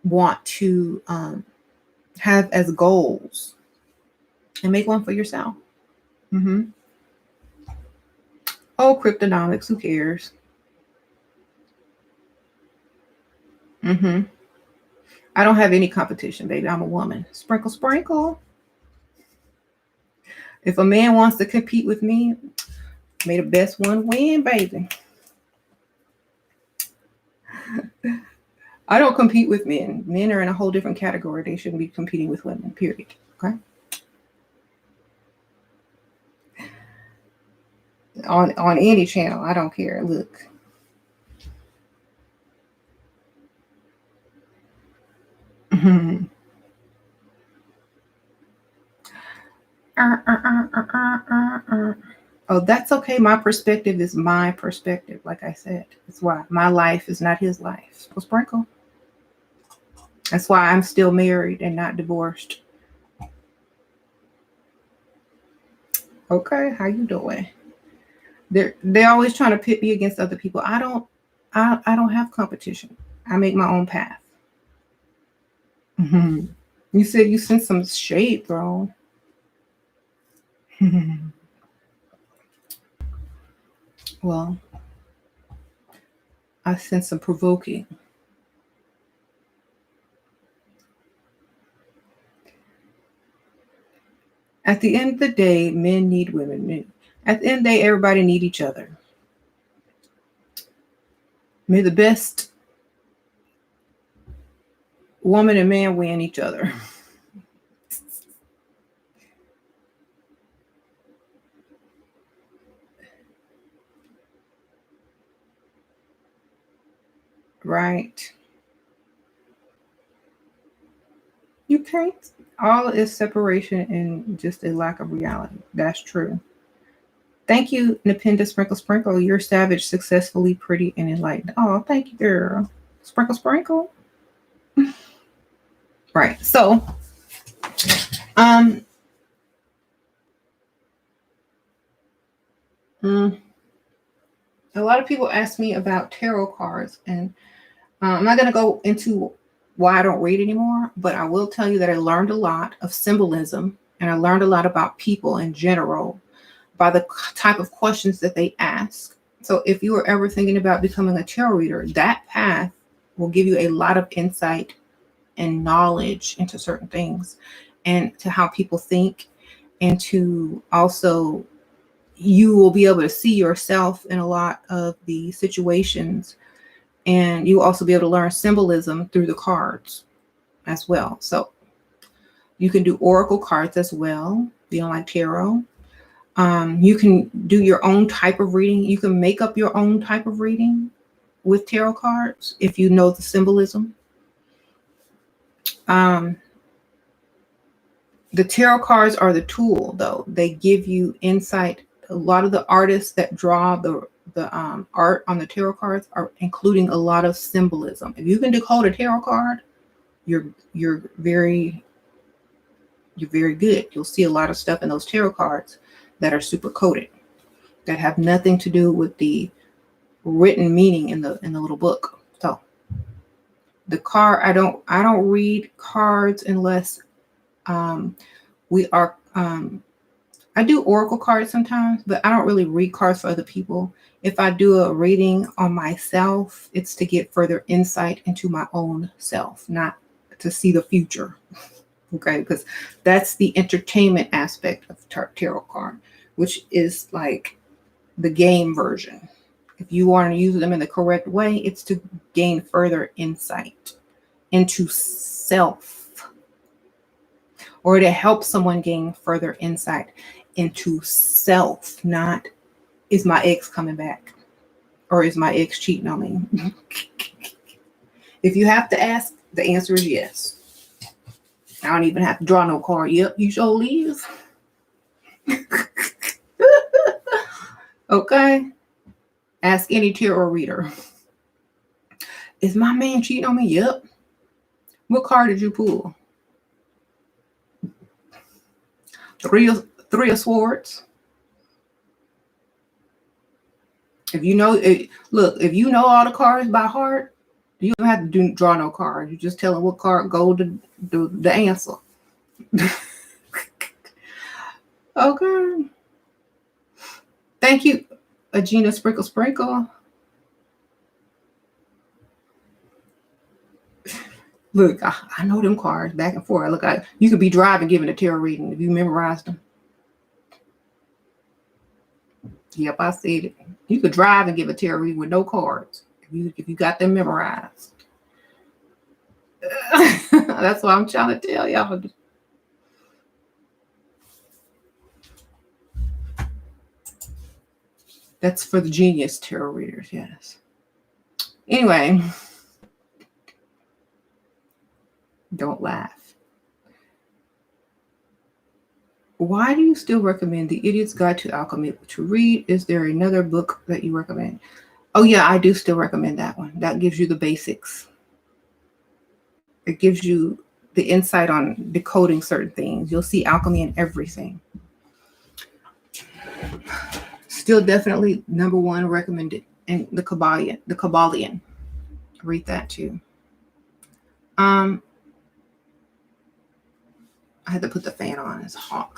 want to have as goals, and make one for yourself. Oh, cryptonomics, who cares? I don't have any competition, baby. I'm a woman. Sprinkle, sprinkle. If a man wants to compete with me, may the best one win, baby. I don't compete with men. Men are in a whole different category. They shouldn't be competing with women, period. Okay? On any channel, I don't care. Look. Oh, that's okay. My perspective is my perspective. Like I said, that's why my life is not his life. So sprinkle. That's why I'm still married and not divorced. Okay, how you doing? They're always trying to pit me against other people. I don't have competition. I make my own path. You said you sent some shade, bro. Well, I sent some provoking. At the end of the day, men need women. At the end of the day, everybody need each other. May the best woman and man win each other. Right? You can't. All is separation and just a lack of reality. That's true. Thank you, Napinda Sprinkle Sprinkle. You're savage, successfully, pretty, and enlightened. Oh, thank you, girl. Sprinkle Sprinkle. Right. So, um, mm, a lot of people ask me about tarot cards, and I'm not going to go into why I don't read anymore, but I will tell you that I learned a lot of symbolism, and I learned a lot about people in general by the type of questions that they ask. So if you are ever thinking about becoming a tarot reader, that path will give you a lot of insight and knowledge into certain things and to how people think, and to also you will be able to see yourself in a lot of the situations, and you will also be able to learn symbolism through the cards as well. So you can do oracle cards as well, you know, like tarot. You can do your own type of reading. You can make up your own type of reading with tarot cards if you know the symbolism. The tarot cards are the tool, though. They give you insight. A lot of the artists that draw the art on the tarot cards are including a lot of symbolism. If you can decode a tarot card, you're very good. You'll see a lot of stuff in those tarot cards that are super coded, that have nothing to do with the written meaning in the little book. So the card, I don't read cards unless we are I do oracle cards sometimes, but I don't really read cards for other people. If I do a reading on myself, it's to get further insight into my own self, not to see the future. Okay, because that's the entertainment aspect of tarot card, which is like the game version. If you want to use them in the correct way, it's to gain further insight into self, or to help someone gain further insight into self, not is my ex coming back or is my ex cheating on me? If you have to ask, the answer is yes. I don't even have to draw no card. Yep, you sure is. Okay. Ask any tarot reader. Is my man cheating on me? Yep. What card did you pull? Three of Swords. If you know, if you know all the cards by heart, you don't have to draw no card. You just tell them what card go to the answer. Okay. Thank you, Agena Sprinkle Sprinkle. Look, I know them cards back and forth. Look, you could be driving giving a tarot reading if you memorized them. Yep, I said it. You could drive and give a tarot reading with no cards if you got them memorized. That's what I'm trying to tell y'all. That's for the genius tarot readers, yes. Anyway, don't laugh. Why do you still recommend The Idiot's Guide to Alchemy to read? Is there another book that you recommend? Oh yeah, I do still recommend that one. That gives you the basics. It gives you the insight on decoding certain things. You'll see alchemy in everything. Still definitely number one recommended. And the Kabbalion. Read that too. I had to put the fan on. It's hot.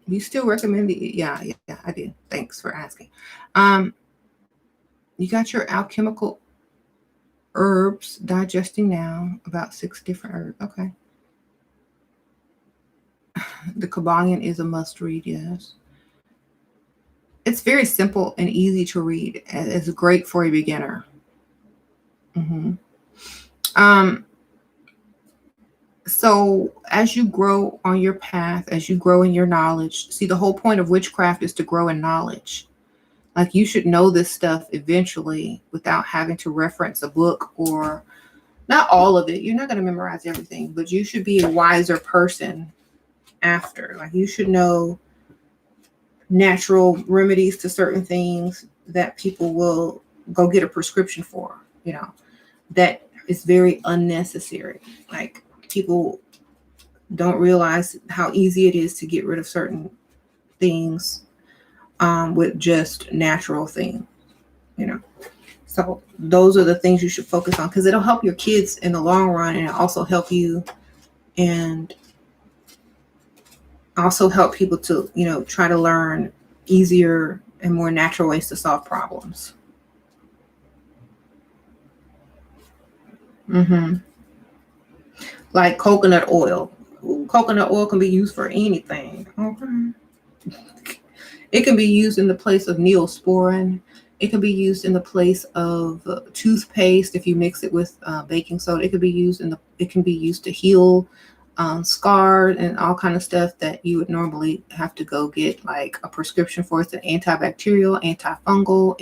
You still recommend it? Yeah, I do. Thanks for asking. You got your alchemical herbs digesting now. About 6 different herbs. Okay. The Kabbalion is a must read, yes. It's very simple and easy to read. It's great for a beginner. So as you grow on your path, as you grow in your knowledge, see, the whole point of witchcraft is to grow in knowledge. Like, you should know this stuff eventually without having to reference a book, or not all of it. You're not going to memorize everything, but you should be a wiser person after. Like you should know natural remedies to certain things that people will go get a prescription for, that is very unnecessary. Like people don't realize how easy it is to get rid of certain things with just natural things, So those are the things you should focus on because it'll help your kids in the long run, and it'll also help you and also help people to, try to learn easier and more natural ways to solve problems. Like coconut oil. Ooh, coconut oil can be used for anything. Okay. It can be used in the place of neosporin. It can be used in the place of toothpaste if you mix it with baking soda. It can be used to heal scars and all kind of stuff that you would normally have to go get like a prescription for. It's an antibacterial, antifungal,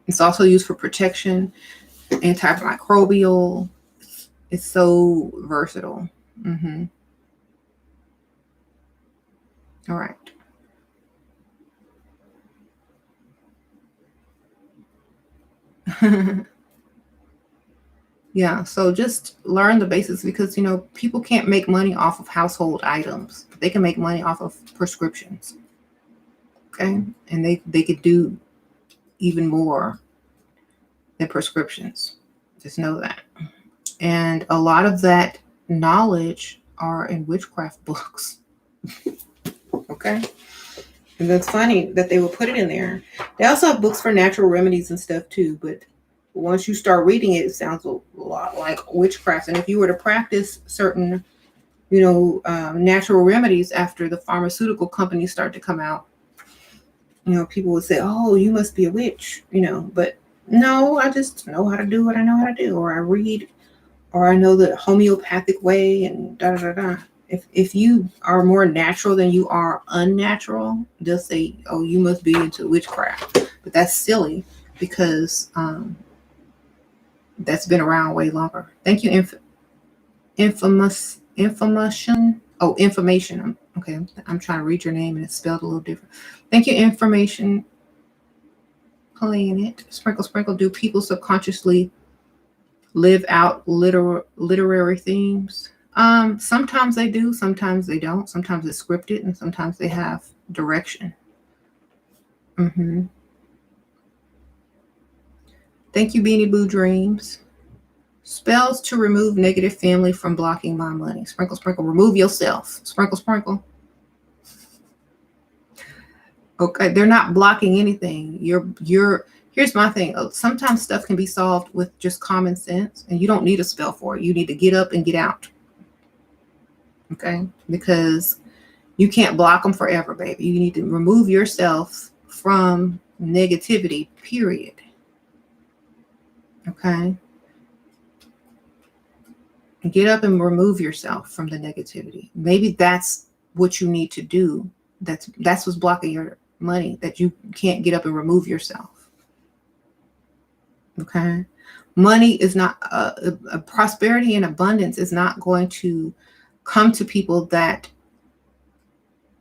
it's also used for protection, antimicrobial. It's so versatile. All right. Yeah, so just learn the basics because people can't make money off of household items. They can make money off of prescriptions. Okay, and they could do even more than prescriptions. Just know that. And a lot of that knowledge are in witchcraft books. Okay, and that's funny that they would put it in there. They also have books for natural remedies and stuff too, but once you start reading it, it sounds a lot like witchcraft. And if you were to practice certain, natural remedies after the pharmaceutical companies start to come out, people would say, "Oh, you must be a witch," But no, I just know how to do what I know how to do, or I read, or I know the homeopathic way, and da da da da. If you are more natural than you are unnatural, they'll say, "Oh, you must be into witchcraft." But that's silly because that's been around way longer. Thank you, information. Oh, information. Okay, I'm trying to read your name and it's spelled a little different. Thank you, information. Planet. Sprinkle, sprinkle. Do people subconsciously live out literary themes? Sometimes they do. Sometimes they don't. Sometimes it's scripted, and sometimes they have direction. Thank you, Beanie Boo Dreams. Spells to remove negative family from blocking my money. Sprinkle, sprinkle. Remove yourself. Sprinkle, sprinkle. Okay, they're not blocking anything. Here's my thing. Sometimes stuff can be solved with just common sense, and you don't need a spell for it. You need to get up and get out. Okay, because you can't block them forever, baby. You need to remove yourself from negativity, period. Okay. Get up and remove yourself from the negativity. Maybe that's what you need to do. That's what's blocking your money, that you can't get up and remove yourself. Okay. Money is not a prosperity and abundance is not going to come to people that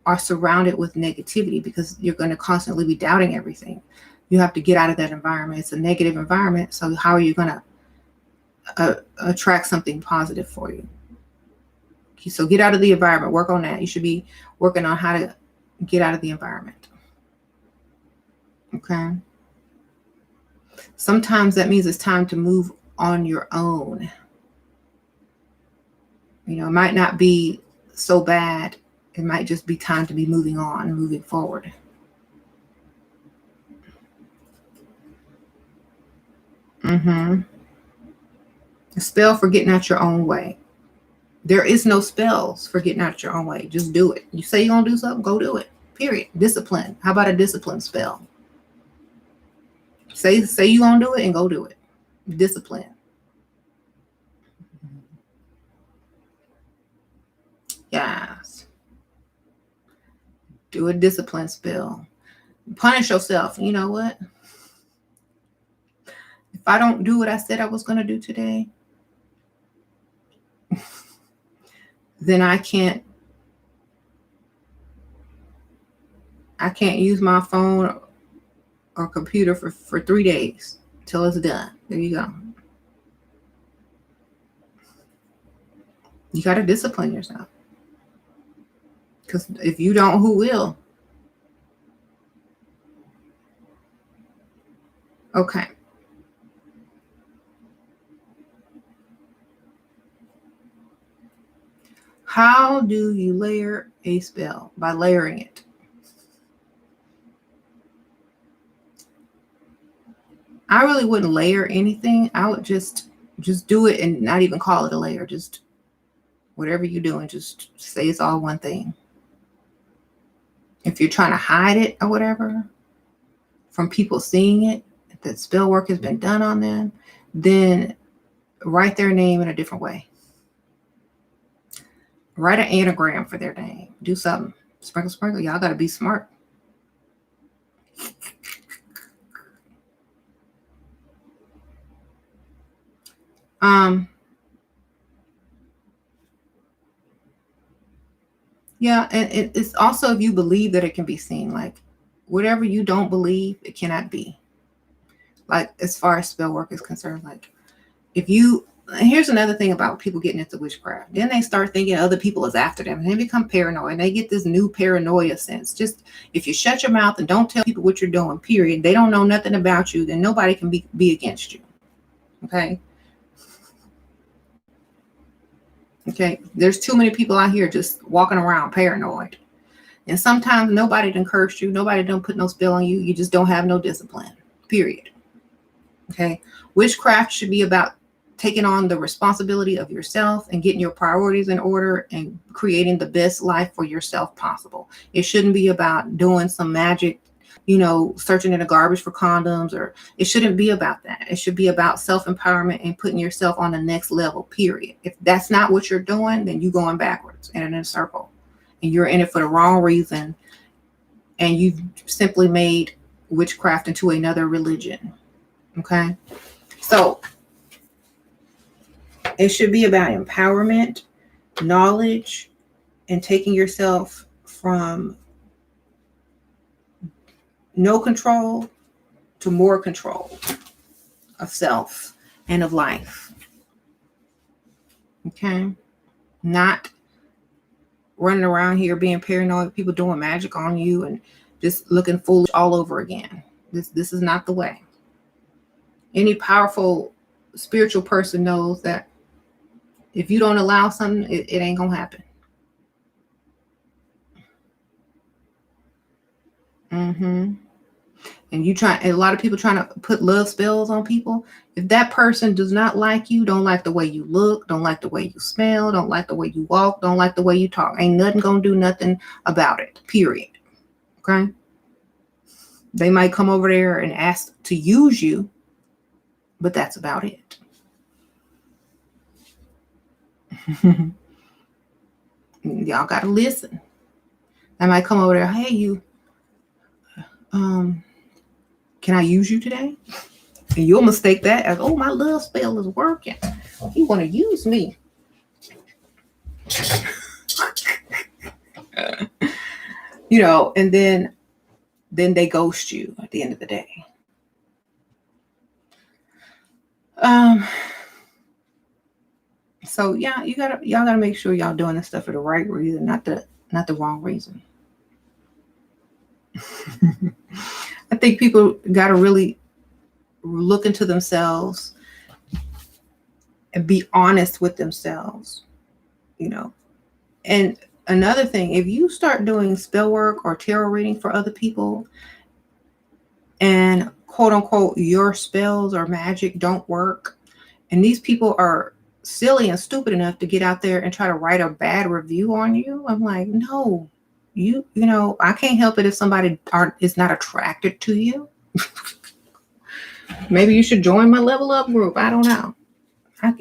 are surrounded with negativity, because you're going to constantly be doubting everything. You have to get out of that environment. It's a negative environment. So how are you going to attract something positive for you? Okay, so get out of the environment. Work on that. You should be working on how to get out of the environment. Okay. Sometimes that means it's time to move on your own. It might not be so bad. It might just be time to be moving on and moving forward. A spell for getting out your own way. There is no spells for getting out your own way. Just do it. You say you're going to do something, go do it. Period. Discipline. How about a discipline spell? Say you're going to do it and go do it. Discipline. Yes. Do a discipline spell. Punish yourself. You know what? If I don't do what I said I was going to do today, then I can't use my phone or computer for 3 days till it's done. There you go. You got to discipline yourself. Because if you don't, who will? Okay. How do you layer a spell? By layering it. I really wouldn't layer anything. I would just do it and not even call it a layer. Just whatever you're doing, just say it's all one thing. If you're trying to hide it or whatever from people seeing it, if that spell work has been done on them, then write their name in a different way. Write an anagram for their name. Do something. Sprinkle, sprinkle. Y'all got to be smart. Yeah, and it's also if you believe that it can be seen. Like whatever you don't believe, it cannot be. Like as far as spell work is concerned, like if you, here's another thing about people getting into witchcraft. Then they start thinking other people is after them and they become paranoid and they get this new paranoia sense. Just if you shut your mouth and don't tell people what you're doing, period, they don't know nothing about you, then nobody can be against you. Okay. Okay. There's too many people out here just walking around paranoid. And sometimes nobody done cursed you. Nobody done put no spell on you. You just don't have no discipline, period. Okay. Witchcraft should be about taking on the responsibility of yourself and getting your priorities in order and creating the best life for yourself possible. It shouldn't be about doing some magic, searching in the garbage for condoms, or it shouldn't be about that. It should be about self-empowerment and putting yourself on the next level, period. If that's not what you're doing, then you're going backwards and in a circle and you're in it for the wrong reason. And you've simply made witchcraft into another religion. Okay. So it should be about empowerment, knowledge, and taking yourself from no control to more control of self and of life. Okay? Not running around here being paranoid, people doing magic on you and just looking foolish all over again. This is not the way. Any powerful spiritual person knows that if you don't allow something, it ain't gonna happen. And a lot of people trying to put love spells on people. If that person does not like you, don't like the way you look, don't like the way you smell, don't like the way you walk, don't like the way you talk, ain't nothing gonna do nothing about it, period. Okay? They might come over there and ask to use you, but that's about it. Y'all gotta listen. I might come over there, hey, you, can I use you today? And you'll mistake that as, oh, my love spell is working. You want to use me. And then they ghost you at the end of the day. So yeah, y'all gotta make sure y'all doing this stuff for the right reason, not the wrong reason. I think people gotta really look into themselves and be honest with themselves, And another thing, if you start doing spell work or tarot reading for other people and quote unquote your spells or magic don't work, and these people are silly and stupid enough to get out there and try to write a bad review on you, I'm like, no, I can't help it if somebody is not attracted to you. Maybe you should join my level up group. I don't know. I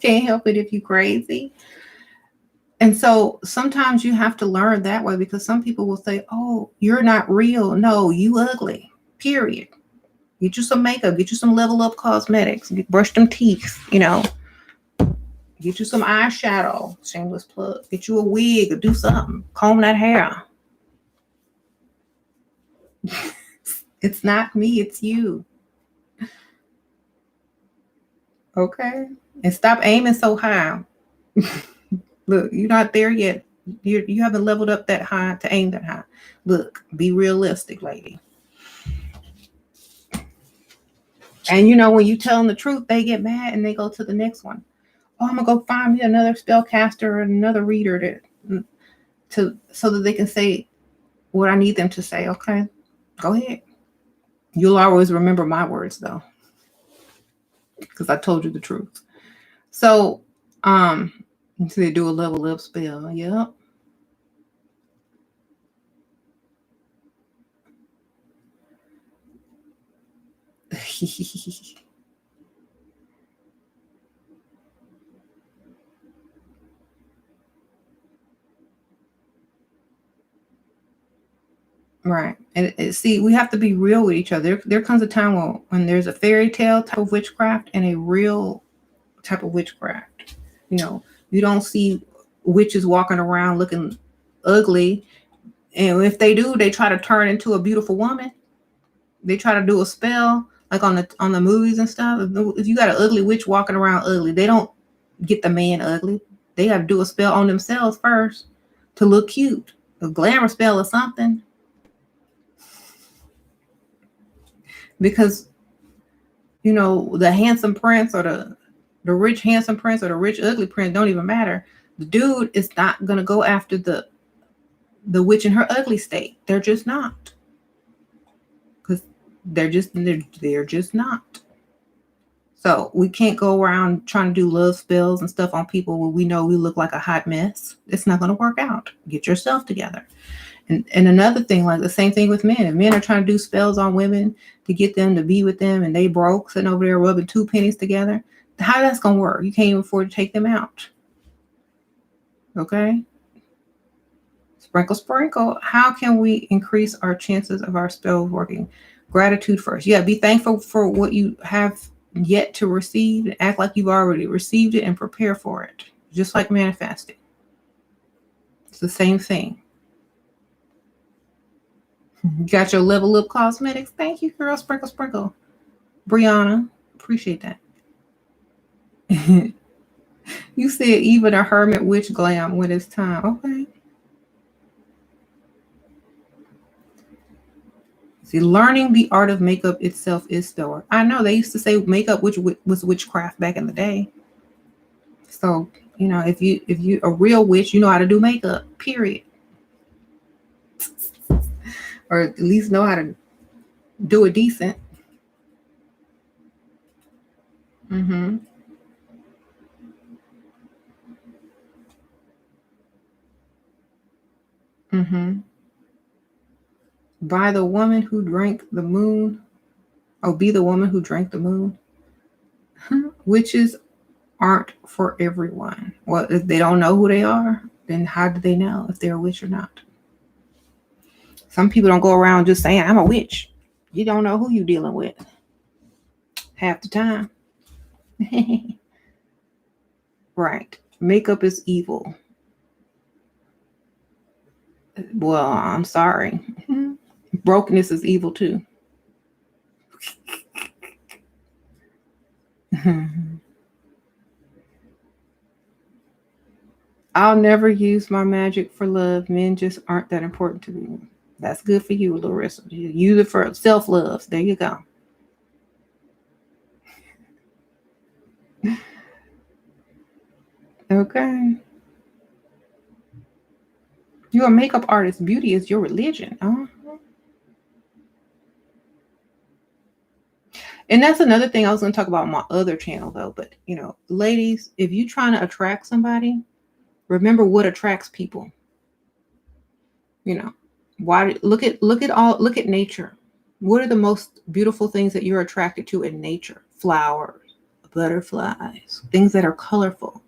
can't help it if you're crazy. And so sometimes you have to learn that way, because some people will say, oh, you're not real. No, you ugly, period. Get you some makeup, get you some level up cosmetics, brush them teeth, Get you some eyeshadow. Shameless plug. Get you a wig or do something. Comb that hair. It's not me, it's you. Okay? And stop aiming so high. Look, you're not there yet. You haven't leveled up that high to aim that high. Look, be realistic, lady. And when you tell them the truth, they get mad and they go to the next one. Oh, I'm gonna go find me another spellcaster or another reader so that they can say what I need them to say. Okay, go ahead. You'll always remember my words though, because I told you the truth. So, they do a level up spell. Yep. Right. And see, we have to be real with each other. There comes a time when there's a fairy tale type of witchcraft and a real type of witchcraft. You don't see witches walking around looking ugly. And if they do, they try to turn into a beautiful woman. They try to do a spell like on the movies and stuff. If you got an ugly witch walking around ugly, they don't get the man ugly. They got to do a spell on themselves first to look cute. A glamour spell or something. Because the handsome prince or the rich handsome prince or the rich ugly prince don't even matter. The dude is not gonna go after the witch in her ugly state. They're just not, because they're just not. So we can't go around trying to do love spells and stuff on people when we know we look like a hot mess. It's not going to work out. Get yourself together. And another thing, like the same thing with men. If men are trying to do spells on women to get them to be with them and they broke, sitting over there rubbing two pennies together, how that's going to work? You can't even afford to take them out. Okay? Sprinkle, sprinkle. How can we increase our chances of our spells working? Gratitude first. Yeah, be thankful for what you have yet to receive and act like you've already received it and prepare for it. Just like manifesting. It's the same thing. Got your level up cosmetics. Thank you, girl. Sprinkle, sprinkle. Brianna, appreciate that. You said even a hermit witch glam when it's time. Okay. See, learning the art of makeup itself is spell work. I know they used to say makeup which was witchcraft back in the day. So, if you a real witch, you know how to do makeup, period. Or at least know how to do it decent. Mm-hmm. Mm-hmm. By the woman who drank the moon. Oh, be the woman who drank the moon. Witches aren't for everyone. Well, if they don't know who they are, then how do they know if they're a witch or not? Some people don't go around just saying, I'm a witch. You don't know who you're dealing with half the time. Right. Makeup is evil. Well, I'm sorry. Brokenness is evil too. I'll never use my magic for love. Men just aren't that important to me. That's good for you, Larissa. Use it for self-love. There you go. Okay. You're a makeup artist. Beauty is your religion. And that's another thing I was going to talk about on my other channel, though. But, ladies, if you're trying to attract somebody, remember what attracts people. Why look at nature. What are the most beautiful things that you're attracted to in nature? Flowers, butterflies, things that are colorful,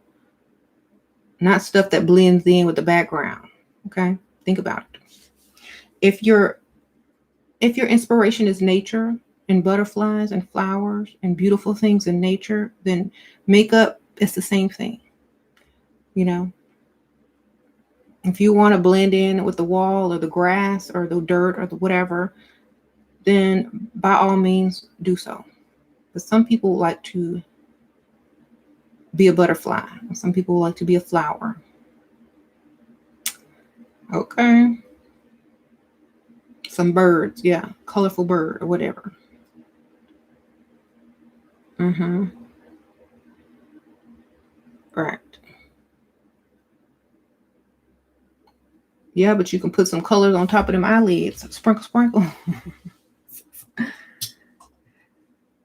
not stuff that blends in with the background. Okay, think about it. If your inspiration is nature and butterflies and flowers and beautiful things in nature, then makeup is the same thing. you know. If you want to blend in with the wall or the grass or the dirt or the whatever, then by all means do so. But some people like to be a butterfly. Some people like to be a flower. Okay. Some birds, yeah. Colorful bird or whatever. Mm-hmm. Right. Yeah, but you can put some colors on top of them eyelids. Sprinkle, sprinkle.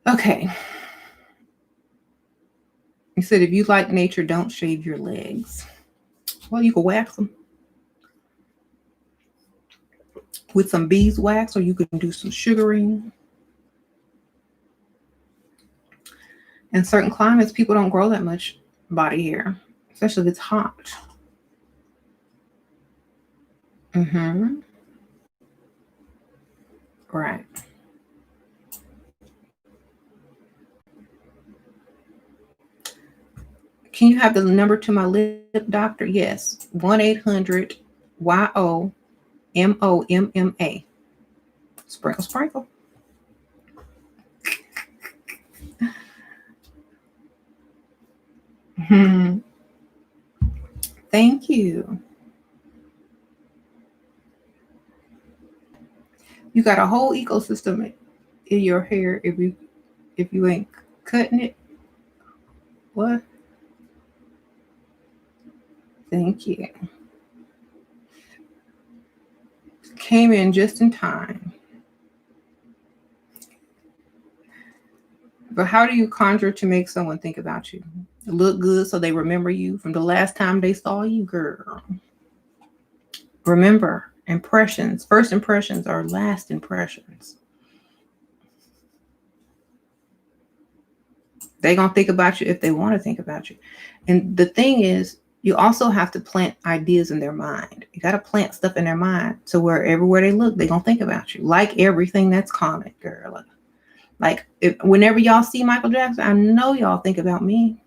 Okay. You said if you like nature, don't shave your legs. Well, you can wax them with some beeswax, or you can do some sugaring. In certain climates, people don't grow that much body hair, especially if it's hot. Mm-hmm. Right. Can you have the number to my lip doctor? Yes. 1-800-YOMOMMA. Sprinkle, sprinkle. Thank you. You got a whole ecosystem in your hair if you ain't cutting it. What? Thank you. Came in just in time. But how do you conjure to make someone think about you? Look good so they remember you from the last time they saw you, girl. Remember, impressions, first impressions are last impressions. They're going to think about you if they want to think about you. And the thing is, you also have to plant ideas in their mind. You got to plant stuff in their mind so where everywhere they look, they're going to think about you. Like everything that's common, girl. Like whenever y'all see Michael Jackson, I know y'all think about me.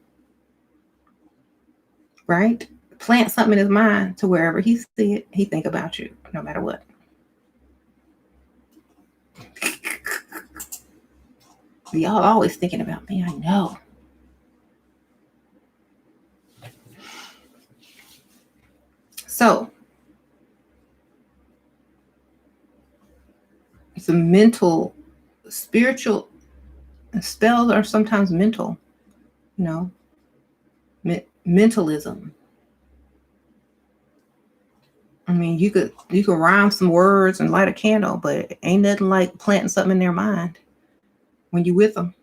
Right? Plant something in his mind to wherever he see it, he think about you, no matter what. Y'all always thinking about me, I know. So it's a mental, spiritual spells are sometimes mental, you know, mentalism. I mean, you could rhyme some words and light a candle, but ain't nothing like planting something in their mind when you with them.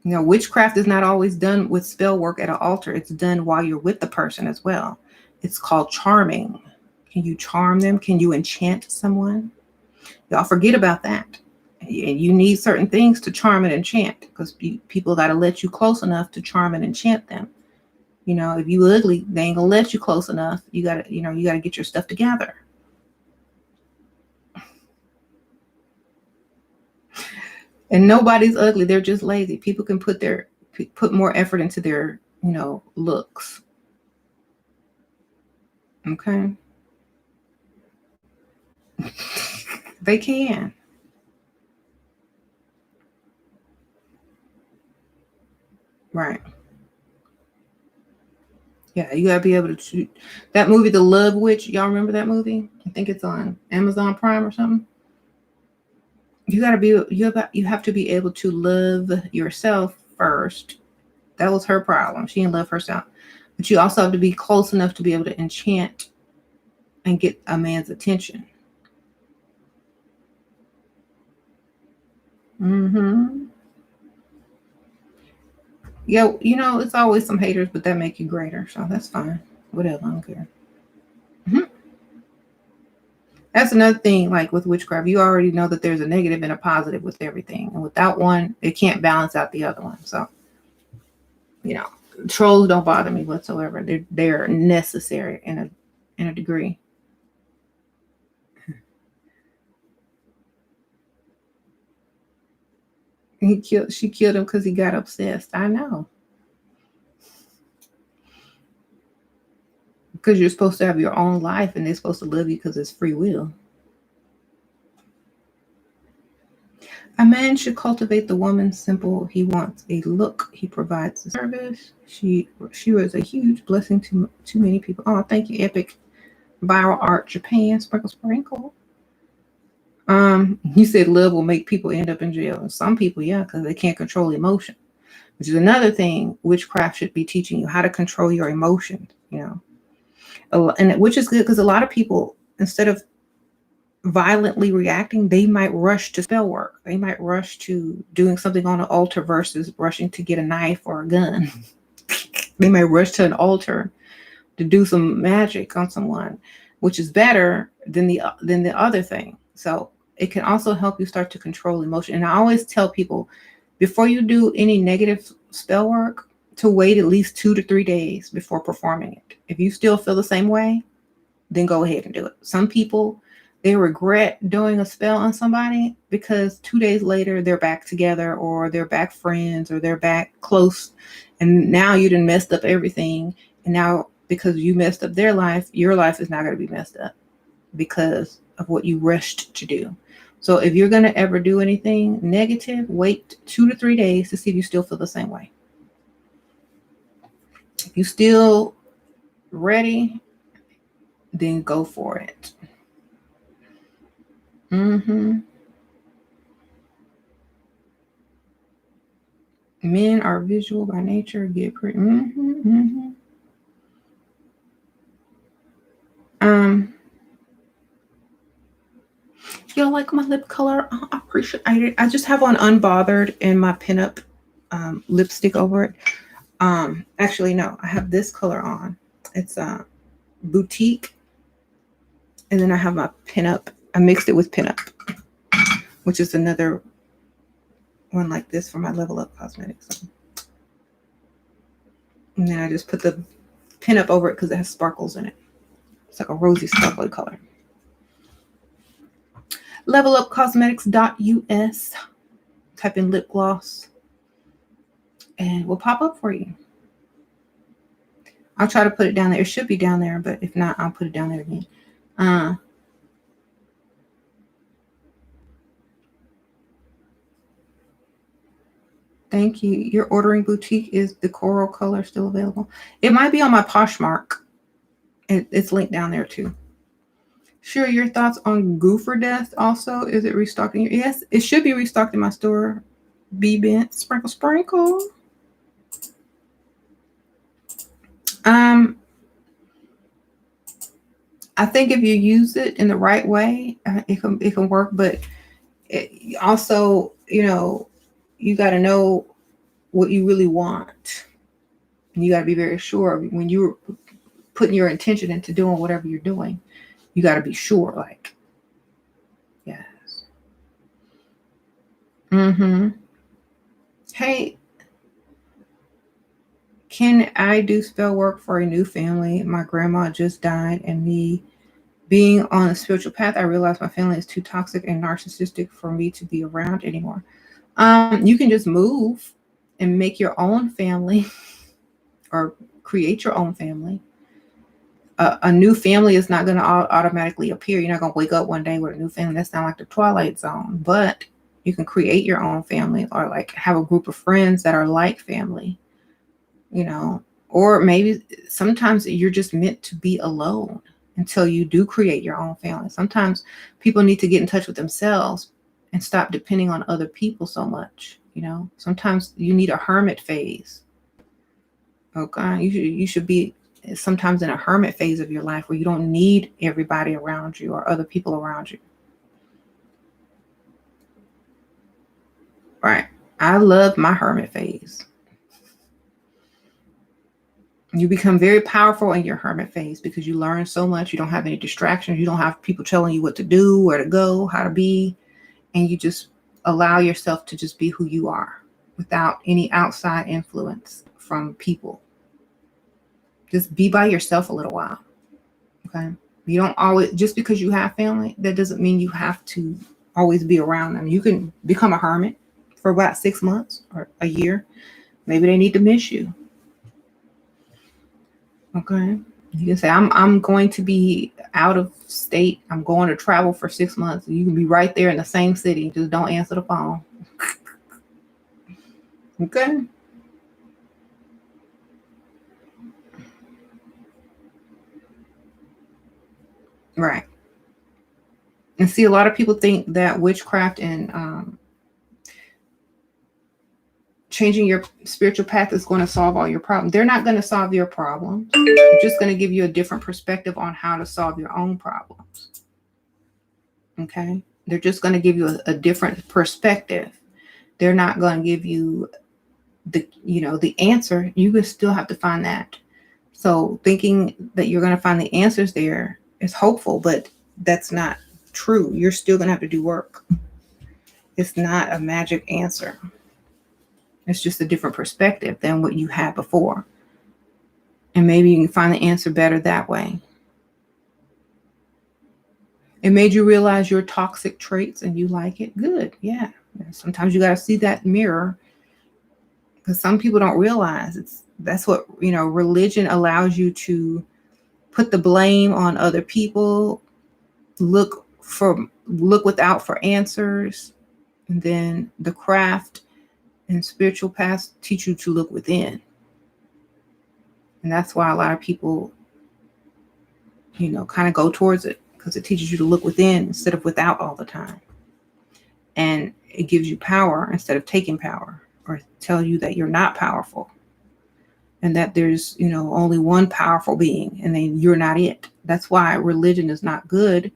You know, witchcraft is not always done with spell work at an altar. It's done while you're with the person as well. It's called charming. Can you charm them? Can you enchant someone? Y'all forget about that. And you need certain things to charm and enchant because people got to let you close enough to charm and enchant them. You know, if you ugly, they ain't gonna let you close enough. You gotta get your stuff together. And nobody's ugly. They're just lazy. People can put more effort into their, looks. Okay. They can. Right. Yeah, you gotta be able to shoot. That movie, The Love Witch, y'all remember that movie? I think it's on Amazon Prime or something. You have to be able to love yourself first. That was her problem. She didn't love herself. But you also have to be close enough to be able to enchant and get a man's attention. Mm-hmm. Yeah, it's always some haters, but that make you greater. So that's fine. Whatever, I don't care. Mm-hmm. That's another thing, like with witchcraft, you already know that there's a negative and a positive with everything. And without one, it can't balance out the other one. So, trolls don't bother me whatsoever. They're necessary in a degree. She killed him because he got obsessed. I know. Because you're supposed to have your own life and they're supposed to love you because it's free will. A man should cultivate the woman simple. He wants a look. He provides the service. She was a huge blessing to many people. Oh, thank you, Epic Viral Art Japan. Sprinkle, sprinkle. You said love will make people end up in jail. And some people, yeah, because they can't control emotion, which is another thing witchcraft should be teaching you, how to control your emotions, and which is good because a lot of people, instead of violently reacting, they might rush to spell work. They might rush to doing something on an altar versus rushing to get a knife or a gun. They may rush to an altar to do some magic on someone, which is better than the other thing. So it can also help you start to control emotion. And I always tell people, before you do any negative spell work, to wait at least 2 to 3 days before performing it. If you still feel the same way, then go ahead and do it. Some people, they regret doing a spell on somebody because 2 days later they're back together, or they're back friends, or they're back close, and now you done messed up everything. And now because you messed up their life, your life is not going to be messed up because of what you rushed to do. So if you're going to ever do anything negative, wait 2 to 3 days to see if you still feel the same way. If you still ready, then go for it. Men are visual by nature. Get pretty. You don't like my lip color? I appreciate it. I just have on Unbothered and my pinup lipstick over it. Actually, no, I have this color on. It's Boutique. And then I have my pinup. I mixed it with pinup, which is another one like this for my Level Up Cosmetics. And then I just put the pinup over it because it has sparkles in it. It's like a rosy sparkly color. levelupcosmetics.us. Type in lip gloss and we'll pop up for you. I'll try to put it down there. It should be down there, but if not, I'll put it down there again. Thank you. You're ordering Boutique. Is the coral color still available? It might be on my Poshmark. It's linked down there too. Sure, your thoughts on Goofer Death also? Is it restocking? Yes, it should be restocked in my store. B-Bent. Sprinkle, sprinkle. I think if you use it in the right way, it can work. But it also, you got to know what you really want. And you got to be very sure when you're putting your intention into doing whatever you're doing. You got to be sure, like, yes. Hey, can I do spell work for a new family? My grandma just died, and me being on a spiritual path, I realized my family is too toxic and narcissistic for me to be around anymore. You can just move and make your own family or create your own family. A new family is not going to automatically appear. You're not going to wake up one day with a new family. That's not like the Twilight Zone. But you can create your own family, or like have a group of friends that are like family, or maybe sometimes you're just meant to be alone until you do create your own family. Sometimes people need to get in touch with themselves and stop depending on other people so much. Sometimes you need a hermit phase. Okay. You should be sometimes in a hermit phase of your life where you don't need everybody around you or other people around you. Right. I love my hermit phase. You become very powerful in your hermit phase because you learn so much. You don't have any distractions. You don't have people telling you what to do, where to go, how to be. And you just allow yourself to just be who you are without any outside influence from people. Just be by yourself a little while. Okay. You don't always, just because you have family, that doesn't mean you have to always be around them. You can become a hermit for about 6 months or a year. Maybe they need to miss you. Okay. You can say, I'm going to be out of state. I'm going to travel for 6 months. You can be right there in the same city. Just don't answer the phone. Okay. Right. And see, a lot of people think that witchcraft and changing your spiritual path is going to solve all your problems. They're not going to solve your problems. They're just going to give you a different perspective on how to solve your own problems. Okay. They're just going to give you a different perspective. They're not going to give you the answer. You can still have to find that. So thinking that you're going to find the answers there is hopeful, but that's not true. You're still going to have to do work. It's not a magic answer. It's just a different perspective than what you had before. And maybe you can find the answer better that way. It made you realize your toxic traits and you like it. Good. Yeah. Sometimes you got to see that mirror, because some people don't realize that's what, religion allows you to put the blame on other people, look without for answers. And then the craft and spiritual paths teach you to look within. And that's why a lot of people, kind of go towards it, because it teaches you to look within instead of without all the time. And it gives you power instead of taking power, or tell you that you're not powerful and that there's, only one powerful being and then you're not it. That's why religion is not good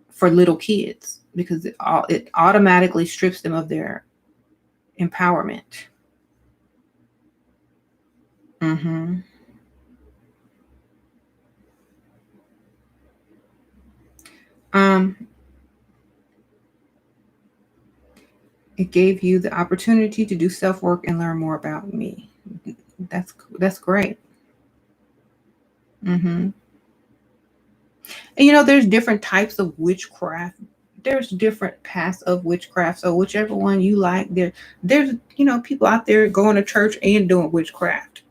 for little kids, because it automatically strips them of their empowerment. Mm-hmm. Um, it gave you the opportunity to do self-work and learn more about me. That's great. Mm-hmm. And there's different types of witchcraft. There's different paths of witchcraft. So whichever one you like, there's people out there going to church and doing witchcraft.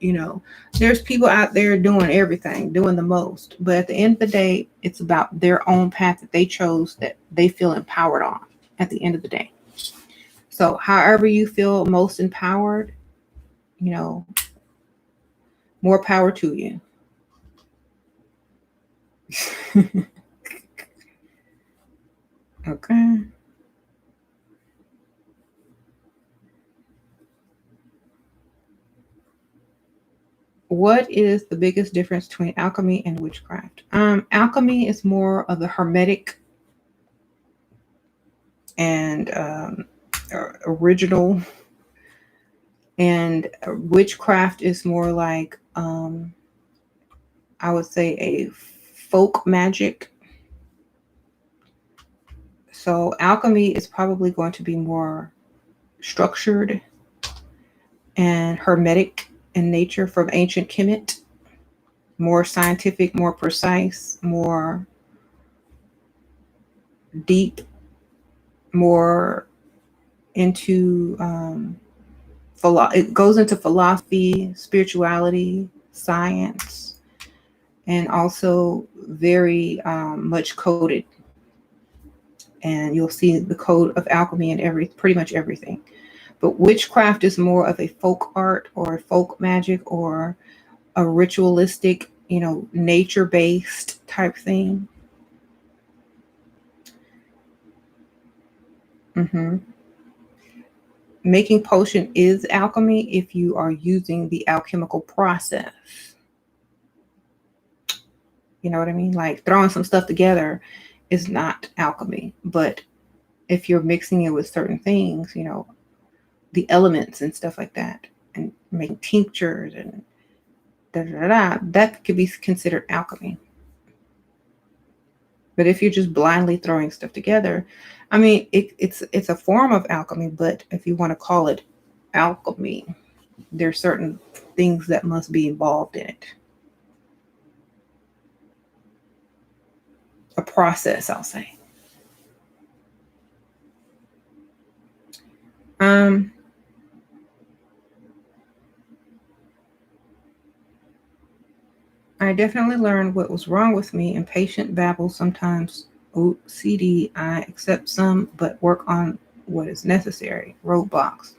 There's people out there doing everything, doing the most. But at the end of the day, it's about their own path that they chose, that they feel empowered on at the end of the day. So however you feel most empowered, more power to you. Okay. What is the biggest difference between alchemy and witchcraft? Alchemy is more of the hermetic and original, and witchcraft is more like, I would say, a folk magic. So alchemy is probably going to be more structured and hermetic in nature, from ancient Kemet, more scientific, more precise, more deep, more into it goes into philosophy, spirituality, science, and also very much coded. And you'll see the code of alchemy in pretty much everything. But witchcraft is more of a folk art or a folk magic or a ritualistic, nature-based type thing. Mm-hmm. Making potion is alchemy if you are using the alchemical process. You know what I mean? Like throwing some stuff together is not alchemy. But if you're mixing it with certain things, the elements and stuff like that, and making tinctures and that could be considered alchemy. But if you're just blindly throwing stuff together, I mean, it's a form of alchemy. But if you want to call it alchemy, there's certain things that must be involved in it. A process, I'll say. Um, I I definitely learned what was wrong with me. Impatient babble, sometimes OCD. I accept some, but work on what is necessary. Roadblocks.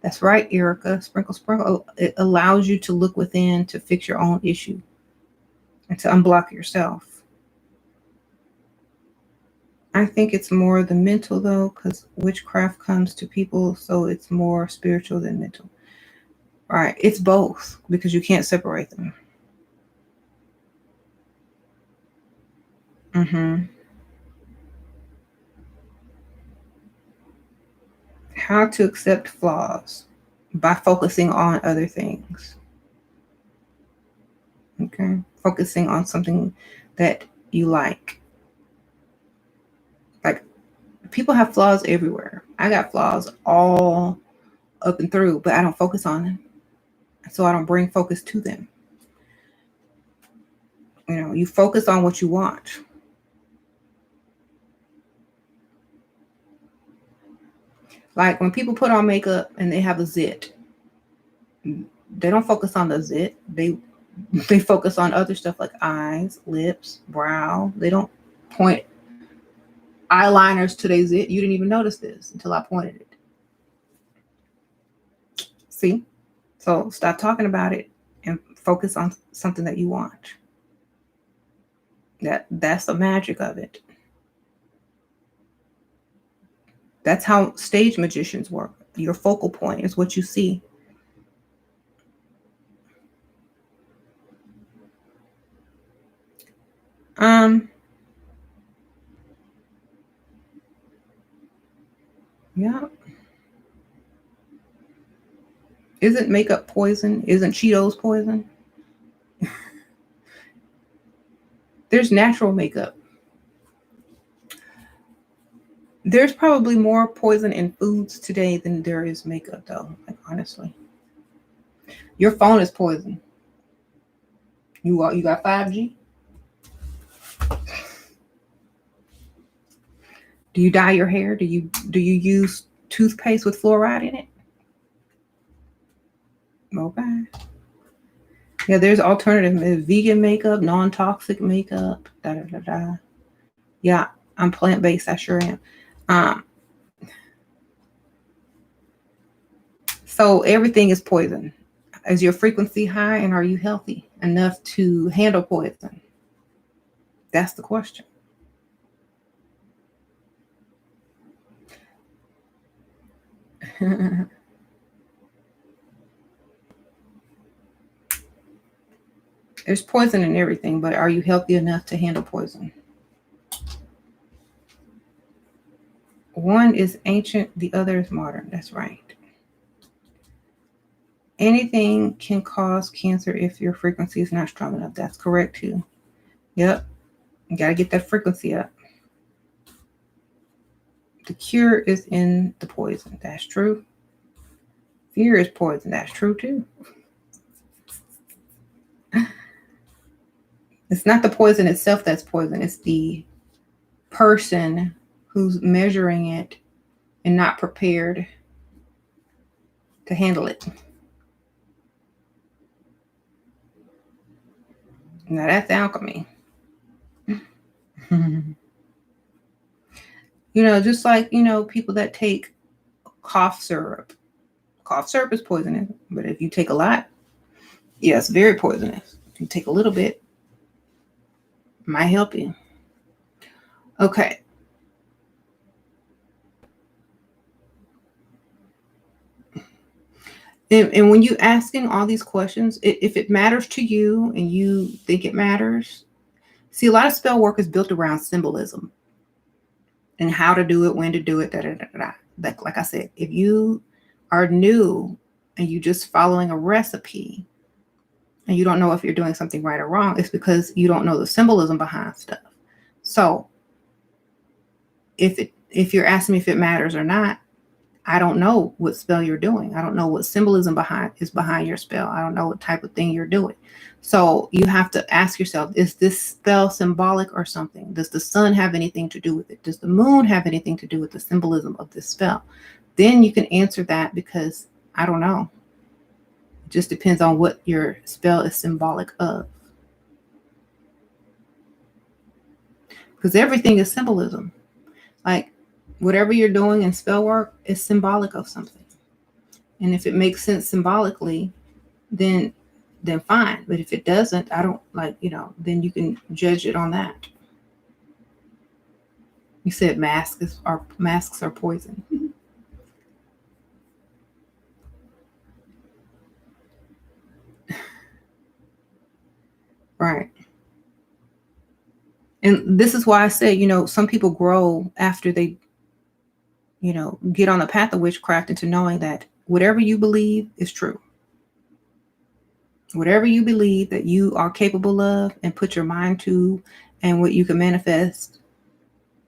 That's right, Erica. Sprinkle, sprinkle. It allows you to look within to fix your own issue and to unblock yourself. I think it's more the mental though, because witchcraft comes to people, so it's more spiritual than mental. All right, it's both because you can't separate them. Mm-hmm. How to accept flaws by focusing on other things. Okay, focusing on something that you like. Like people have flaws everywhere. I got flaws all up and through, but I don't focus on them. So I don't bring focus to them. You focus on what you want. Like when people put on makeup and they have a zit, they don't focus on the zit. They focus on other stuff like eyes, lips, brow. They don't point eyeliners to their zit. You didn't even notice this until I pointed it. See? So stop talking about it and focus on something that you want. That's the magic of it. That's how stage magicians work. Your focal point is what you see. Yeah. Isn't makeup poison? Isn't Cheetos poison? There's natural makeup. There's probably more poison in foods today than there is makeup, though. Like honestly, your phone is poison. You got 5G. Do you dye your hair? Do you use toothpaste with fluoride in it? Okay. Yeah, there's alternative vegan makeup, non-toxic makeup. Da da da da. Yeah, I'm plant-based. I sure am. Um, so everything is poison. Is your frequency high, and are you healthy enough to handle poison? That's the question. There's poison in everything, but are you healthy enough to handle poison? One is ancient, the other is modern. That's right. Anything can cause cancer if your frequency is not strong enough. That's correct too. Yep. You got to get that frequency up. The cure is in the poison. That's true. Fear is poison. That's true too. It's not the poison itself that's poison. It's the person who's measuring it and not prepared to handle it. Now that's alchemy. Just like, people that take cough syrup. Cough syrup is poisonous, but if you take a lot, yeah, it's very poisonous. If you take a little bit, it might help you. Okay. And when you asking all these questions, if it matters to you and you think it matters, see, a lot of spell work is built around symbolism and how to do it, when to do it, da da da da. Like I said, if you are new and you just following a recipe and you don't know if you're doing something right or wrong, it's because you don't know the symbolism behind stuff. So if you're asking me if it matters or not, I don't know what spell you're doing. I don't know what symbolism is behind your spell. I don't know what type of thing you're doing. So you have to ask yourself, is this spell symbolic or something? Does the sun have anything to do with it? Does the moon have anything to do with the symbolism of this spell? Then you can answer that, because I don't know. It just depends on what your spell is symbolic of. because everything is symbolism. Like whatever you're doing in spell work is symbolic of something. And if it makes sense symbolically, then fine. But if it doesn't, I don't like, then you can judge it on that. You said masks are poison. Right. And this is why I say, some people grow after they, get on the path of witchcraft into knowing that whatever you believe is true. Whatever you believe that you are capable of and put your mind to and what you can manifest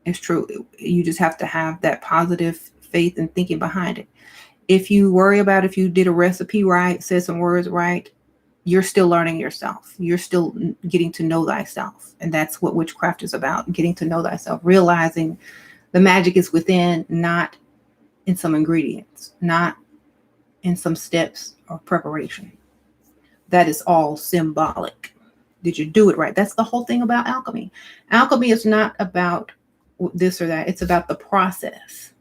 is true. You just have to have that positive faith and thinking behind it. If you worry about if you did a recipe right, said some words right, you're still learning yourself. You're still getting to know thyself. And that's what witchcraft is about, getting to know thyself, realizing the magic is within, not in some ingredients, not in some steps or preparation. That is all symbolic. Did you do it right? That's the whole thing about alchemy. Alchemy is not about this or that. It's about the process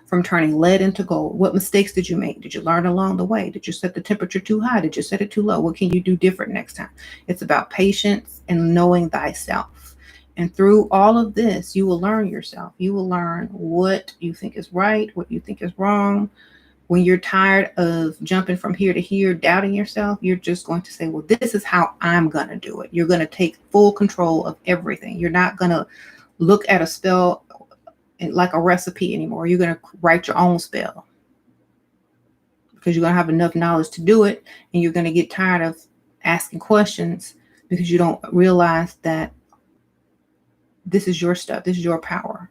from turning lead into gold. What mistakes did you make? Did you learn along the way? Did you set the temperature too high? Did you set it too low? What can you do different next time? It's about patience and knowing thyself. And through all of this, you will learn yourself. You will learn what you think is right, what you think is wrong. When you're tired of jumping from here to here, doubting yourself, you're just going to say, well, this is how I'm going to do it. You're going to take full control of everything. You're not going to look at a spell like a recipe anymore. You're going to write your own spell because you're going to have enough knowledge to do it. And you're going to get tired of asking questions because you don't realize that this is your stuff. This is your power.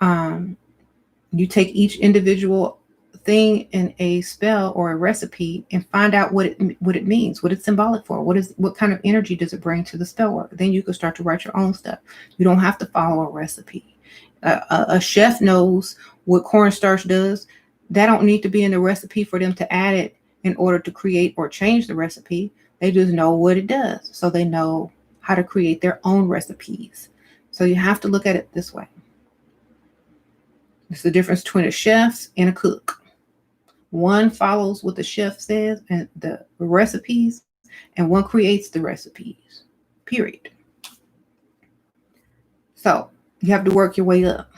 You take each individual thing in a spell or a recipe and find out what it means, what it's symbolic for, what kind of energy does it bring to the spell work. Then you can start to write your own stuff. You don't have to follow a recipe. A chef knows what cornstarch does. That don't need to be in the recipe for them to add it in order to create or change the recipe. They just know what it does, so they know how to create their own recipes. So you have to look at it this way. It's the difference between a chef and a cook. One follows what the chef says and the recipes, and one creates the recipes, period. So you have to work your way up.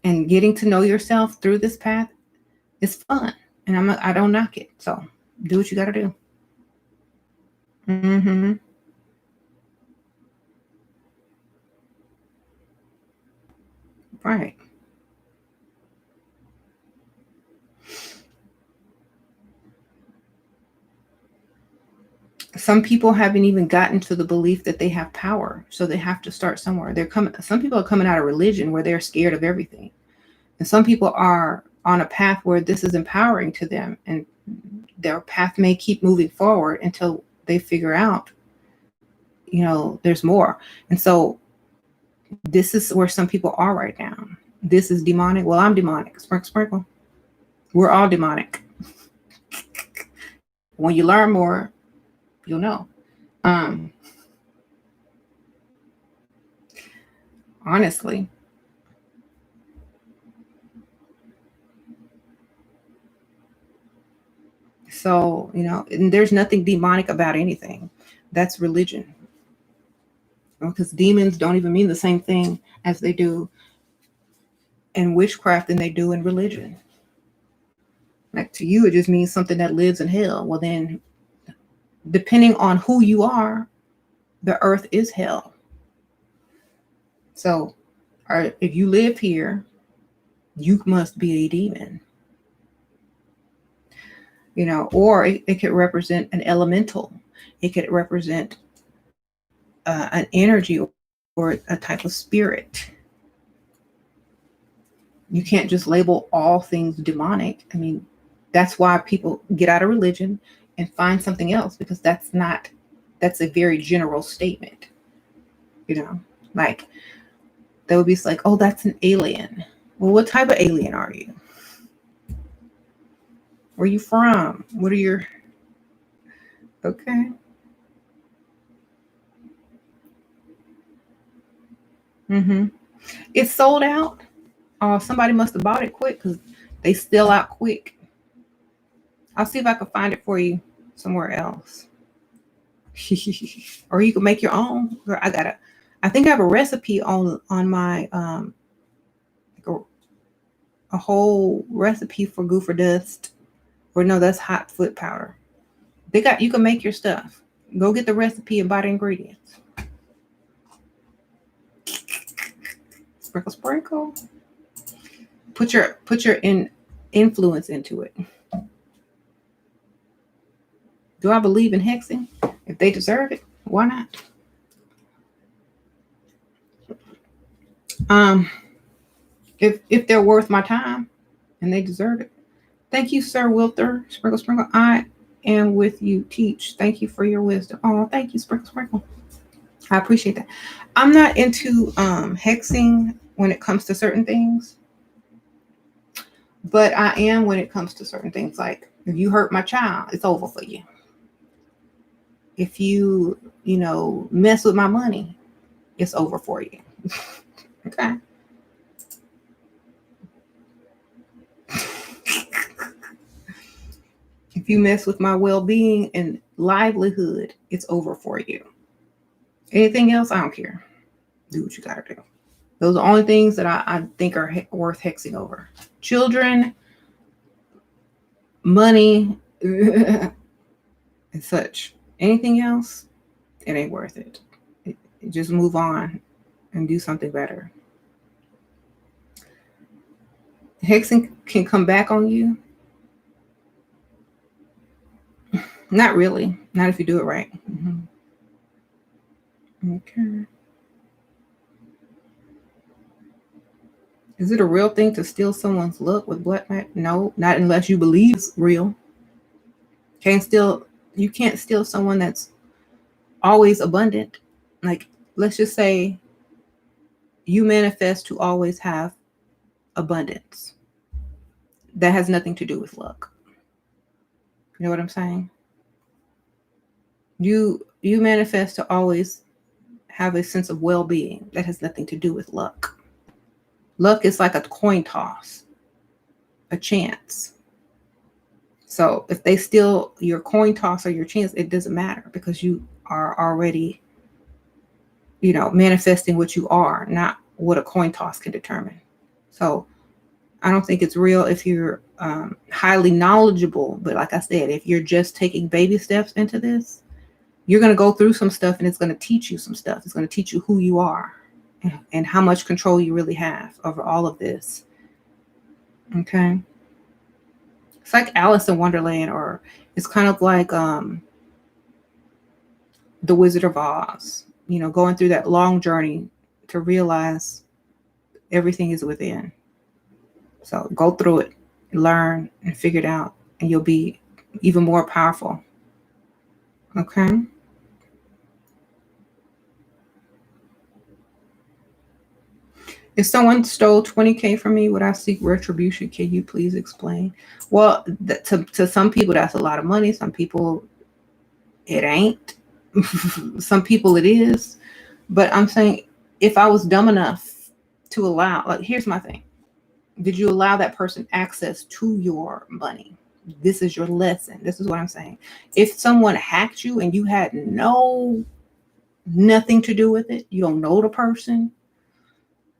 And getting to know yourself through this path is fun. And I don't knock it. So do what you got to do. Mm-hmm. Right. Some people haven't even gotten to the belief that they have power, so they have to start somewhere. Some people are coming out of religion where they're scared of everything, and some people are on a path where this is empowering to them, and their path may keep moving forward until they figure out, there's more. And so this is where some people are right now. This is demonic. Well, I'm demonic. Sprinkle, sprinkle. We're all demonic. When you learn more, you'll know. Honestly. So, and there's nothing demonic about anything. That's religion. Because demons don't even mean the same thing as they do in witchcraft than they do in religion. Like to you, it just means something that lives in hell. Well, then, depending on who you are, the earth is hell. So, if you live here, you must be a demon. Or it could represent an elemental. It could represent an energy or a type of spirit. You can't just label all things demonic. I mean, that's why people get out of religion and find something else, because that's a very general statement. Like they would be like, oh, that's an alien. Well, what type of alien are you? Where are you from? What are your... Okay. Mm-hmm. It's sold out. Somebody must have bought it quick because they still out quick. I'll see if I can find it for you somewhere else. Or you can make your own. Girl, I think I have a recipe on my like a whole recipe for goofer dust. Or no, that's hot foot powder. You can make your stuff. Go get the recipe and buy the ingredients. Sprinkle, sprinkle. Put your influence into it. Do I believe in hexing? If they deserve it, why not? Um, if they're worth my time and they deserve it. Thank you, Sir Wilter. Sprinkle, sprinkle. I am with you. Teach. Thank you for your wisdom. Oh, thank you, sprinkle, sprinkle. I appreciate that. I'm not into hexing when it comes to certain things, but I am when it comes to certain things. Like if you hurt my child, it's over for you. If you mess with my money, it's over for you. Okay. If you mess with my well-being and livelihood, it's over for you. Anything else, I don't care. Do what you gotta do. Those are the only things that I think are worth hexing over. Children, money, and such. Anything else, it ain't worth it. Just move on and do something better. Hexing can come back on you. Not really. Not if you do it right. Mm-hmm. Okay. Is it a real thing to steal someone's luck with black magic? No, not unless you believe it's real. You can't steal someone that's always abundant. Like, let's just say you manifest to always have abundance. That has nothing to do with luck. You know what I'm saying? You manifest to always have a sense of well-being. That has nothing to do with luck. Luck is like a coin toss, a chance. So if they steal your coin toss or your chance, it doesn't matter because you are already, manifesting what you are, not what a coin toss can determine. So I don't think it's real if you're highly knowledgeable. But like I said, if you're just taking baby steps into this, you're going to go through some stuff and it's going to teach you some stuff. It's going to teach you who you are and how much control you really have over all of this. Okay. It's like Alice in Wonderland, or it's kind of like The Wizard of Oz, going through that long journey to realize everything is within. So go through it, learn, and figure it out, and you'll be even more powerful. Okay? If someone stole 20K from me, would I seek retribution? Can you please explain? Well, to some people, that's a lot of money. Some people, it ain't. Some people, it is. But I'm saying, if I was dumb enough to allow, like, here's my thing. Did you allow that person access to your money? This is your lesson. This is what I'm saying. If someone hacked you and you had nothing to do with it, you don't know the person,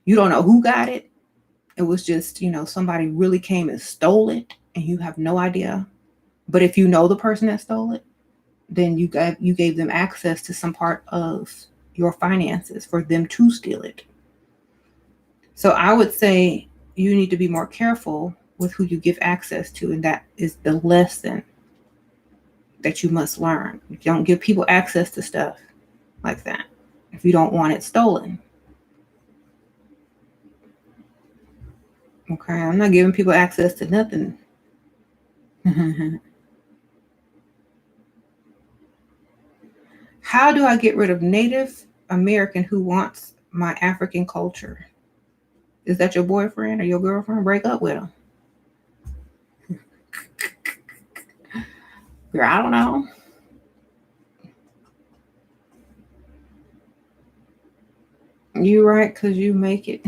you don't know who got it. It was just, somebody really came and stole it and you have no idea. But if you know the person that stole it, then you gave them access to some part of your finances for them to steal it. So I would say you need to be more careful with who you give access to, and that is the lesson that you must learn. You don't give people access to stuff like that if you don't want it stolen. Okay, I'm not giving people access to nothing. How do I get rid of Native American who wants my African culture? Is that your boyfriend or your girlfriend? Break up with him. Girl, I don't know. . You right, because you make it.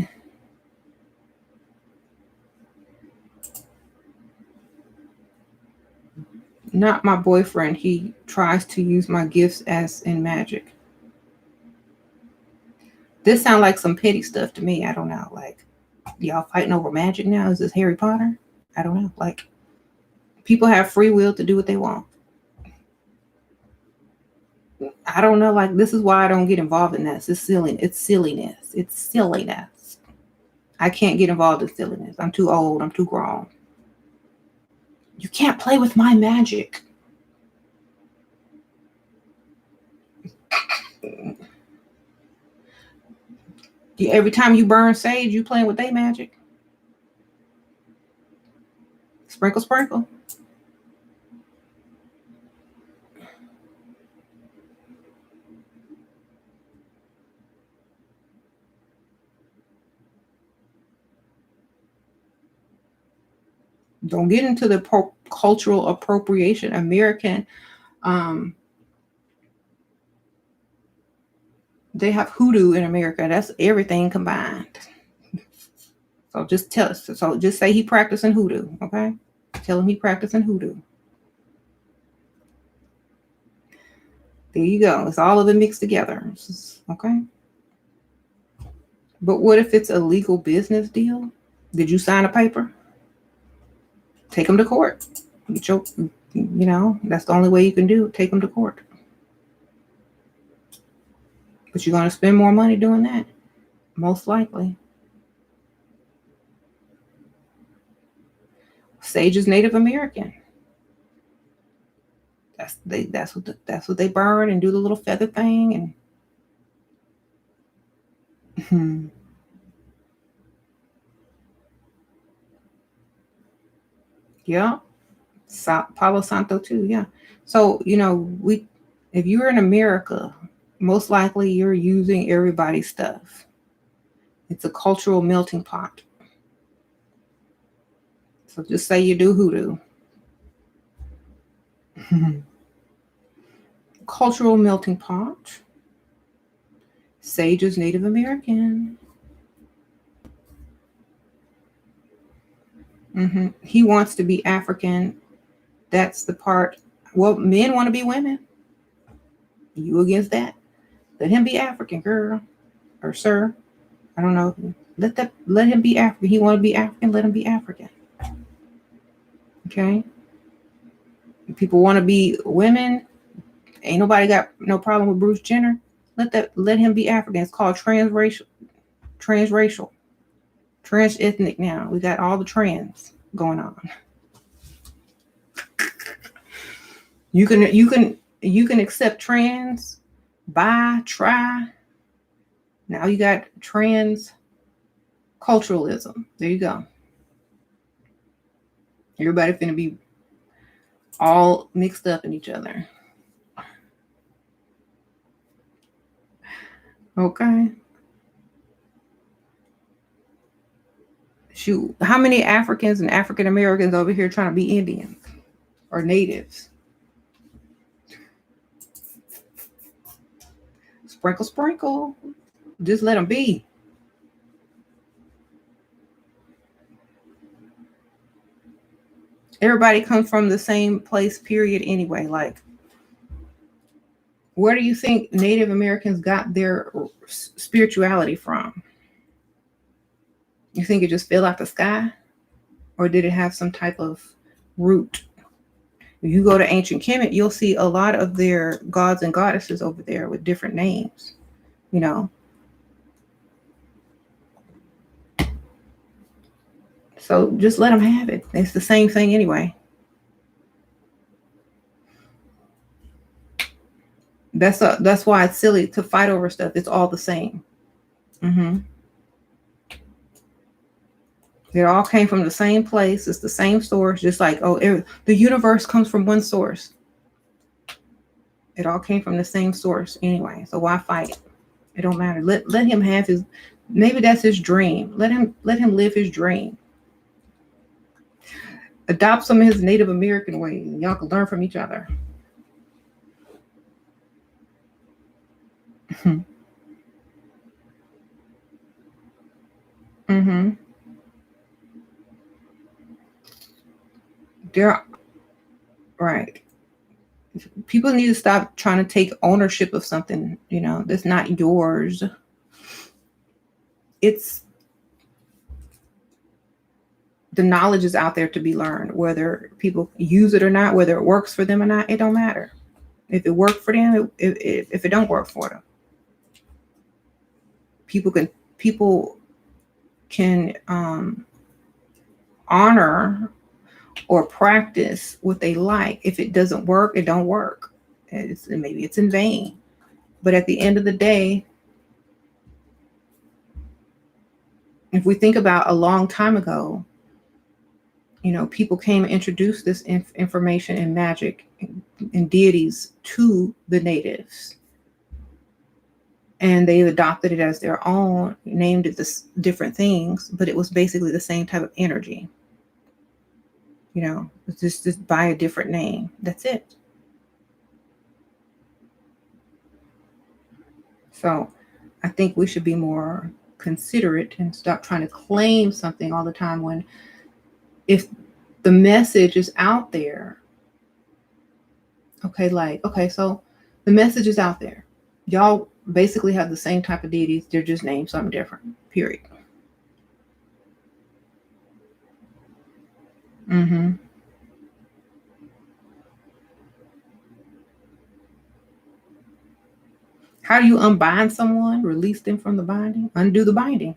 Not my boyfriend. He tries to use my gifts as in magic. This sounds like some petty stuff to me. I don't know. Like, y'all fighting over magic now? Is this Harry Potter? I don't know. Like, people have free will to do what they want. I don't know. Like, this is why I don't get involved in this. It's silly. It's silliness. It's silliness. I can't get involved in silliness. I'm too old. I'm too grown. You can't play with my magic. Every time you burn sage, you playing with their magic. Sprinkle, sprinkle. Don't get into the cultural appropriation. American, they have hoodoo in America. That's everything combined. So just tell us. So just say he practicing hoodoo, okay? Tell him he practicing hoodoo. There you go. It's all of it mixed together. Okay. But what if it's a legal business deal? Did you sign a paper? Take them to court. That's the only way you can do it. Take them to court. But you're going to spend more money doing that. Most likely. Sage is Native American. That's what they burn and do the little feather thing and yeah. Palo Santo too, yeah. So, if you're in America, most likely you're using everybody's stuff. It's a cultural melting pot. So just say you do hoodoo. Cultural melting pot. Sage is Native American. He wants to be African. That's the part. Well, men want to be women. You against that? Let him be African, girl or sir. I don't know. Let him be African. He want to be African. Let him be African. Okay. If people want to be women. Ain't nobody got no problem with Bruce Jenner. Let him be African. It's called transracial, trans-ethnic. Now we got all the trans going on. You can accept trans, bi, tri. Now you got trans culturalism. There you go. Everybody finna be all mixed up in each other. Okay. Shoot, how many Africans and African Americans over here trying to be Indians or natives? Sprinkle, sprinkle. Just let them be. Everybody comes from the same place, period, anyway. Like, where do you think Native Americans got their spirituality from? You think it just fell out the sky? Or did it have some type of root? If you go to ancient Kemet, you'll see a lot of their gods and goddesses over there with different names, So just let them have it. It's the same thing anyway. That's why it's silly to fight over stuff. It's all the same. It all came from the same place. It's the same source. Just like, the universe comes from one source. It all came from the same source anyway. So why fight? It don't matter. Let him have his. Maybe that's his dream. Let him live his dream. Adopt some of his Native American ways. Y'all can learn from each other. Mm-hmm. They're right. People need to stop trying to take ownership of something, that's not yours. It's the knowledge is out there to be learned, whether people use it or not, whether it works for them or not, it don't matter. If it worked for them, if it don't work for them, people can honor or practice what they like. If it doesn't work, it don't work. Maybe it's in vain. But at the end of the day, if we think about a long time ago, people came and introduced this information and magic and deities to the natives. And they adopted it as their own, named it different things, but it was basically the same type of energy. It's just by a different name. That's it. So I think we should be more considerate and stop trying to claim something all the time when if the message is out there. Okay, so the message is out there. Y'all basically have the same type of deities. They're just named something different. Period. Mm-hmm. How do you unbind someone? Release them from the binding? Undo the binding.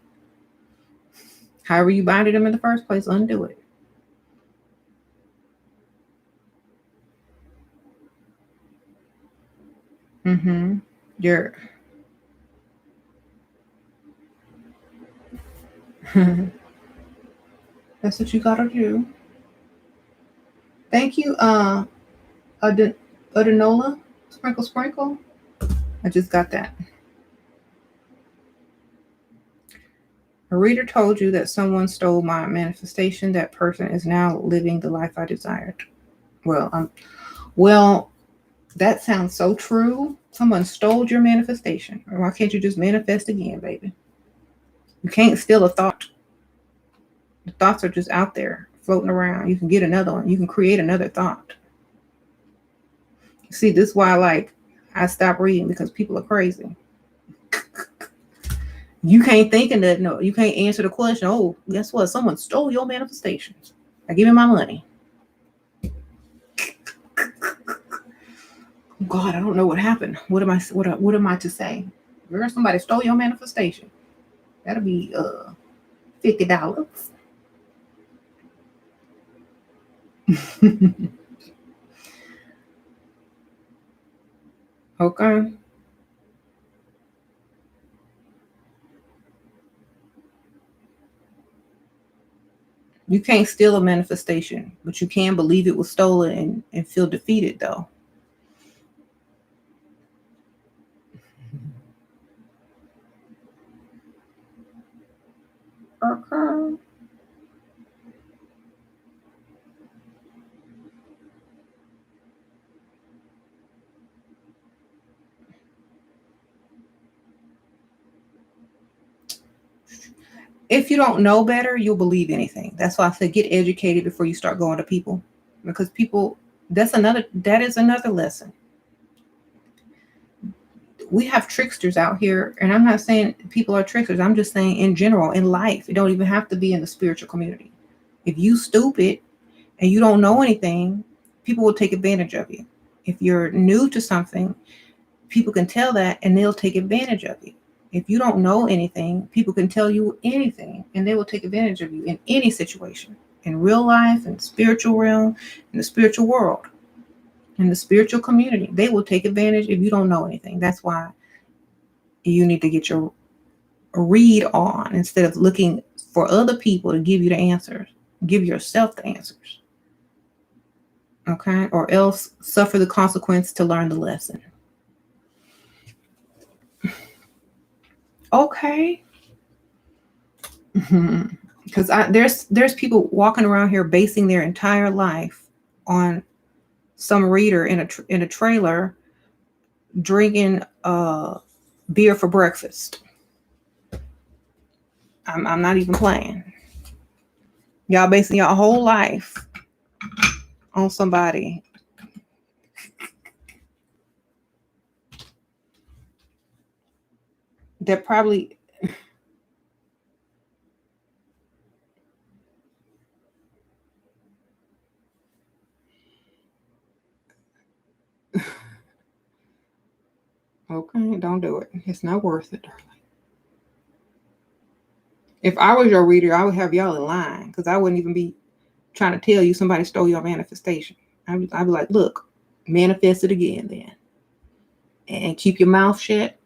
However you binded them in the first place, undo it. Mm-hmm. You're that's what you gotta do. Thank you, Adenola. Sprinkle, sprinkle. I just got that. A reader told you that someone stole my manifestation. That person is now living the life I desired. Well, that sounds so true. Someone stole your manifestation. Why can't you just manifest again, baby? You can't steal a thought. The thoughts are just out there floating around. You can get another one. You can create another thought. See, this is why I stopped reading, because people are crazy. You can't think of that. No, you can't answer the question. Oh, guess what? Someone stole your manifestations. Now give me my money. God, I don't know what happened. What am I to say? Girl, somebody stole your manifestation. That'll be $50. Okay. You can't steal a manifestation, but you can believe it was stolen and feel defeated though. Okay. If you don't know better, you'll believe anything. That's why I said get educated before you start going to people. Because people, that is another lesson. We have tricksters out here, and I'm not saying people are tricksters. I'm just saying in general, in life, it don't even have to be in the spiritual community. If you stupid and you don't know anything, people will take advantage of you. If you're new to something, people can tell that and they'll take advantage of you. If you don't know anything, people can tell you anything and they will take advantage of you in any situation, in real life, in the spiritual realm, in the spiritual world, in the spiritual community. They will take advantage if you don't know anything. That's why you need to get your read on instead of looking for other people to give you the answers. Give yourself the answers. Okay? Or else suffer the consequence to learn the lesson. Okay. Because there's people walking around here basing their entire life on some reader in a trailer drinking beer for breakfast. I'm not even playing. Y'all basing your whole life on somebody. They're probably okay. Don't do it. It's not worth it, darling. If I was your reader, I would have y'all in line because I wouldn't even be trying to tell you somebody stole your manifestation. I'd be like, look, manifest it again then, and keep your mouth shut.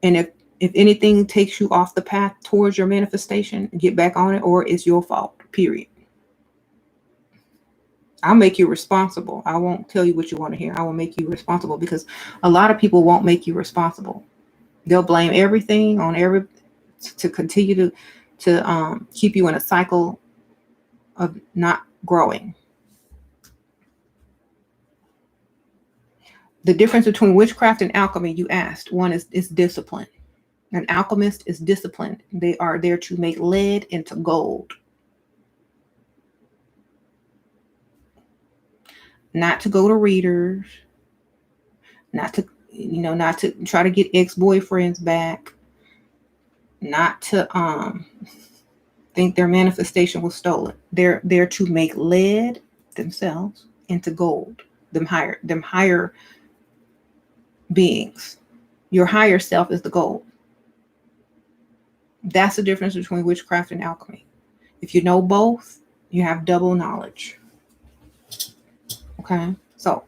And if anything takes you off the path towards your manifestation, get back on it, or it's your fault. Period. I'll make you responsible. I won't tell you what you want to hear. I will make you responsible because a lot of people won't make you responsible. They'll blame everything on to continue to keep you in a cycle of not growing. The difference between witchcraft and alchemy, you asked. One is discipline. An alchemist is disciplined. They are there to make lead into gold. Not to go to readers, not to try to get ex-boyfriends back, not to think their manifestation was stolen. They're there to make lead themselves into gold. Them higher beings. Your higher self is the gold. That's the difference between witchcraft and alchemy. If you know both, you have double knowledge. Okay, so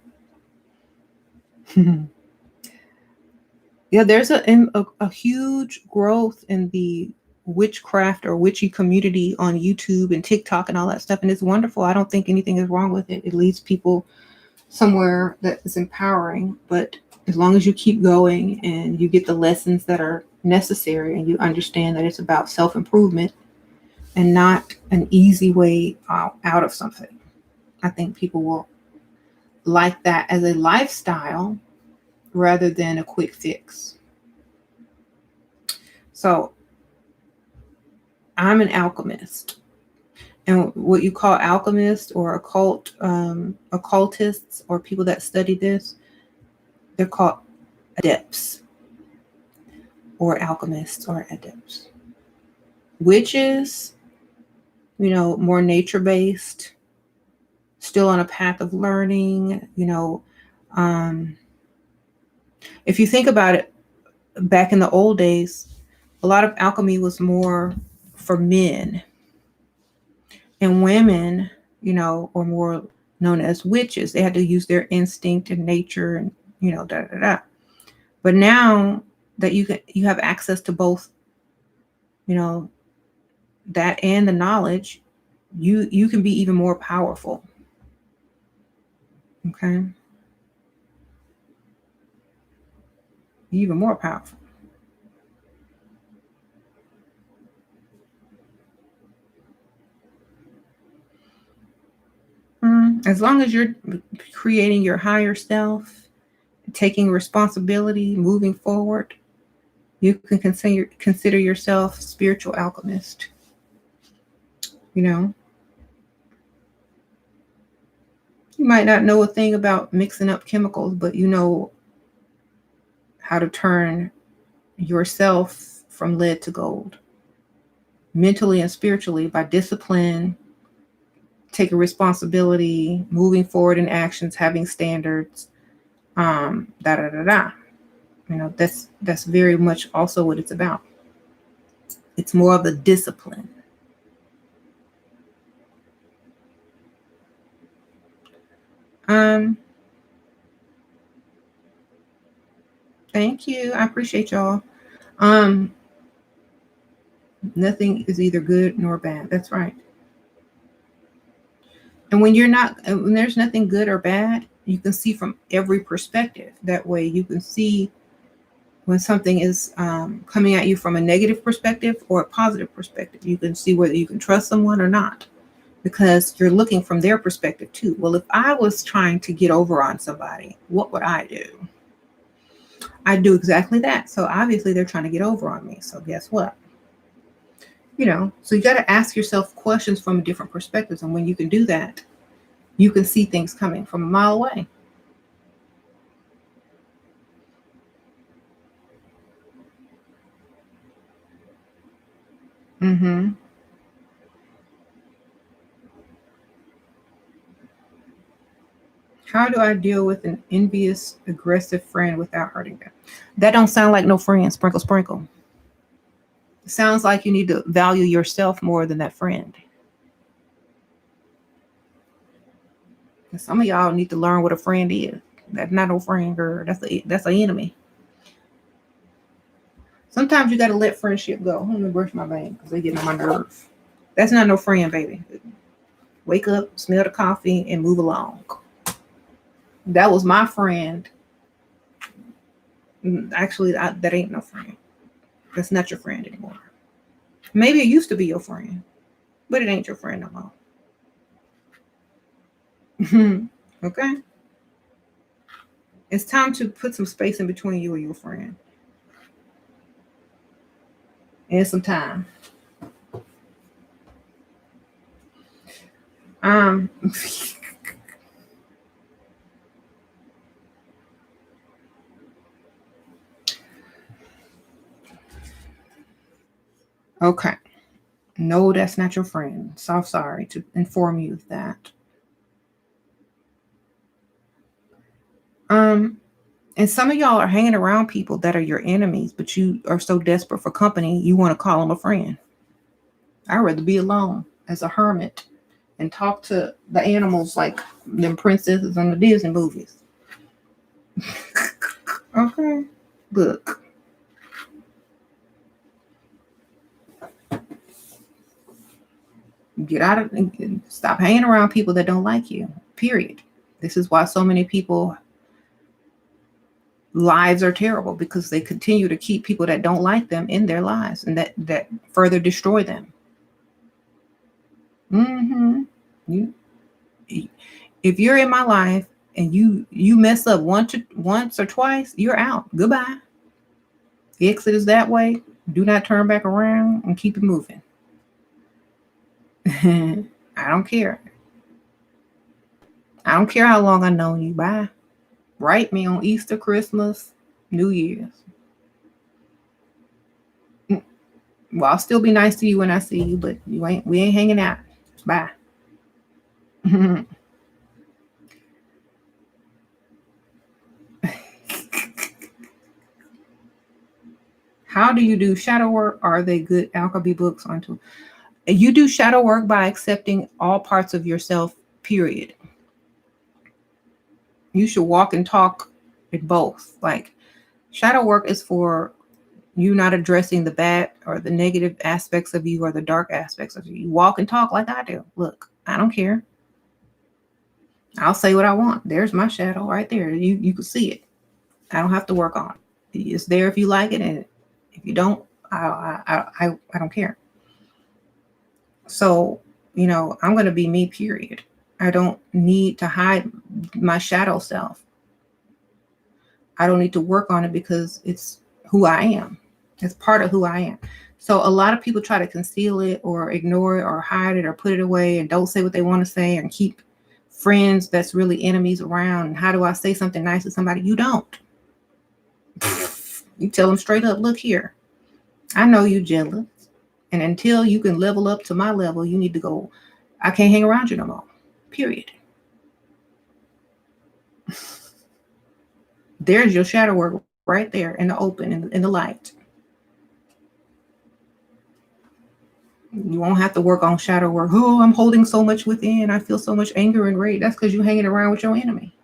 yeah, there's a huge growth in the witchcraft or witchy community on YouTube and TikTok and all that stuff, and it's wonderful. I don't think anything is wrong with it. It leads people somewhere that is empowering, but as long as you keep going and you get the lessons that are necessary and you understand that it's about self-improvement and not an easy way out of something, I think people will like that as a lifestyle rather than a quick fix. So I'm an alchemist. And what you call alchemists or occultists or people that study this, they're called adepts or alchemists or adepts. Witches, more nature-based, still on a path of learning, if you think about it, back in the old days, a lot of alchemy was more for men, and women, were more known as witches. They had to use their instinct and nature and, da da da. But now that you have access to both, that and the knowledge, you can be even more powerful. Okay? Even more powerful. As long as you're creating your higher self, taking responsibility, moving forward, you can consider yourself spiritual alchemist. You might not know a thing about mixing up chemicals, but you know how to turn yourself from lead to gold, mentally and spiritually, by discipline, taking responsibility, moving forward in actions, having standards, da da da da. That's very much also what it's about. It's more of a discipline. Thank you. I appreciate y'all. Nothing is either good nor bad. That's right. And when there's nothing good or bad, you can see from every perspective. That way you can see when something is coming at you from a negative perspective or a positive perspective. You can see whether you can trust someone or not, because you're looking from their perspective too. Well, if I was trying to get over on somebody, what would I do? I'd do exactly that. So obviously they're trying to get over on me. So guess what? So you got to ask yourself questions from different perspectives. And when you can do that, you can see things coming from a mile away. Mm-hmm. How do I deal with an envious, aggressive friend without hurting them? That don't sound like no friend. Sprinkle, sprinkle. It sounds like you need to value yourself more than that friend. And some of y'all need to learn what a friend is. That's not no friend, girl. That's an enemy. Sometimes you got to let friendship go. Let me brush my vein because they get on my nerves. That's not no friend, baby. Wake up, smell the coffee, and move along. That was my friend. Actually, that ain't no friend. That's not your friend anymore. Maybe it used to be your friend, but it ain't your friend no more. Okay? It's time to put some space in between you and your friend. And some time. Okay. No, that's not your friend. So sorry to inform you of that. And some of y'all are hanging around people that are your enemies, but you are so desperate for company, you want to call them a friend. I'd rather be alone as a hermit and talk to the animals like them princesses in the Disney movies. Okay. Look. Get out of and stop hanging around people that don't like you. Period. This is why so many people lives are terrible, because they continue to keep people that don't like them in their lives, and that further destroy them. Mm-hmm. You, if you're in my life and you mess up once or twice, you're out. Goodbye. The exit is that way. Do not turn back around and keep it moving. I don't care. I don't care how long I know you. Bye. Write me on Easter, Christmas, New Year's. Well, I'll still be nice to you when I see you, but we ain't hanging out. Bye. How do you do shadow work? Are they good alchemy books onto? You do shadow work by accepting all parts of yourself, period. You should walk and talk in both. Like, shadow work is for you not addressing the bad or the negative aspects of you or the dark aspects of you. You walk and talk like I do. Look, I don't care. I'll say what I want. There's my shadow right there. You can see it. I don't have to work on it. It's there if you like it, and if you don't, I don't care. So, I'm going to be me, period. I don't need to hide my shadow self. I don't need to work on it because it's who I am. It's part of who I am. So a lot of people try to conceal it or ignore it or hide it or put it away and don't say what they want to say and keep friends that's really enemies around. And how do I say something nice to somebody? You don't. You tell them straight up, look here. I know you jealous. And until you can level up to my level, you need to go. I can't hang around you no more. Period. There's your shadow work right there in the open, in the light. You won't have to work on shadow work. Oh, I'm holding so much within. I feel so much anger and rage. That's because you're hanging around with your enemy.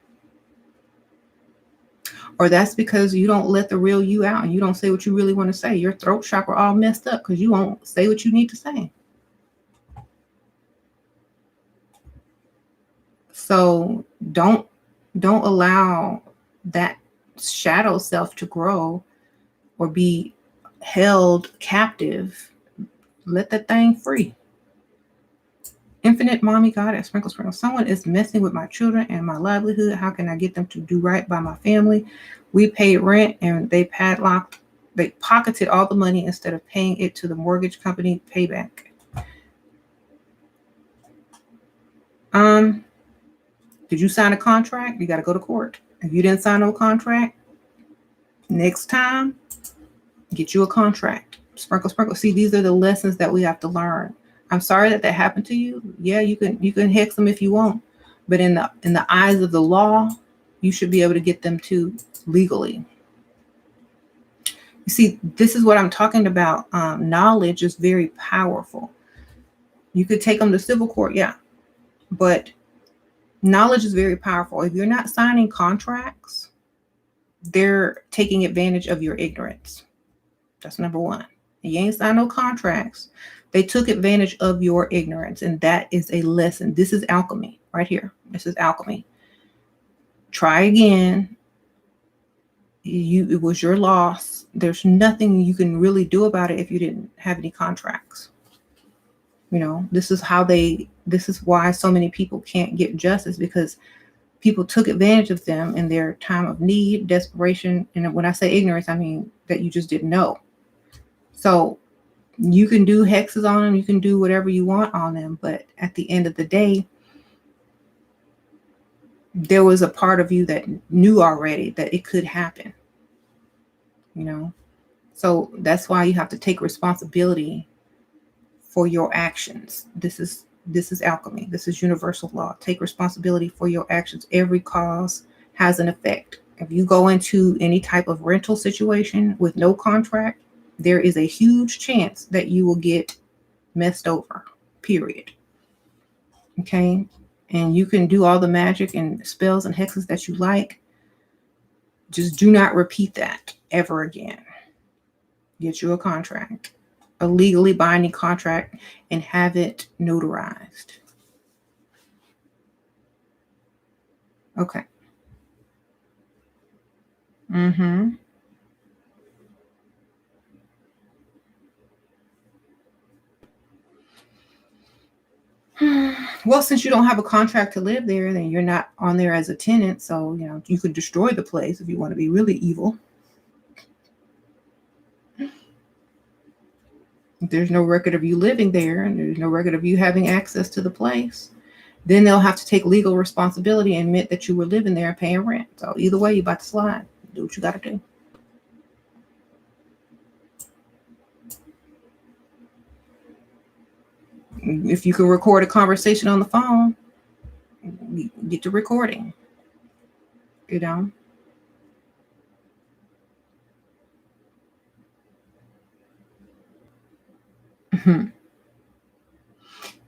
Or that's because you don't let the real you out and you don't say what you really want to say. Your throat chakra all messed up because you won't say what you need to say. So don't allow that shadow self to grow or be held captive. Let that thing free. Infinite mommy goddess, sprinkle, sprinkle. Someone is messing with my children and my livelihood. How can I get them to do right by my family? We paid rent and they padlocked They pocketed all the money instead of paying it to the mortgage company payback. Did you sign a contract? You got to go to court. If you didn't sign no contract, next time, get you a contract. Sprinkle, sprinkle. See, these are the lessons that we have to learn. I'm sorry that happened to you. Yeah, you can hex them if you want, but in the eyes of the law, you should be able to get them too legally. You see, this is what I'm talking about. Knowledge is very powerful. You could take them to civil court, yeah, but knowledge is very powerful. If you're not signing contracts, they're taking advantage of your ignorance. That's number one. You ain't signed no contracts. They took advantage of your ignorance, and that is a lesson. This is alchemy right here. This is alchemy. Try again. It was your loss. There's nothing you can really do about it if you didn't have any contracts. You know, this is why so many people can't get justice, because people took advantage of them in their time of need, desperation. And when I say ignorance, I mean that you just didn't know. So you can do hexes on them, you can do whatever you want on them, but at the end of the day, there was a part of you that knew already that it could happen, you know? So that's why you have to take responsibility for your actions. This is alchemy. This is universal law. Take responsibility for your actions. Every cause has an effect. If you go into any type of rental situation with no contract, there is a huge chance that you will get messed over, period. Okay? And you can do all the magic and spells and hexes that you like. Just do not repeat that ever again. Get you a contract, a legally binding contract, and have it notarized. Okay. Well, since you don't have a contract to live there, then you're not on there as a tenant. So, you know, you could destroy the place if you want to be really evil. If there's no record of you living there and there's no record of you having access to the place, then they'll have to take legal responsibility and admit that you were living there and paying rent. So either way, you're about to slide. Do what you got to do. If you can record a conversation on the phone, get the recording. You know?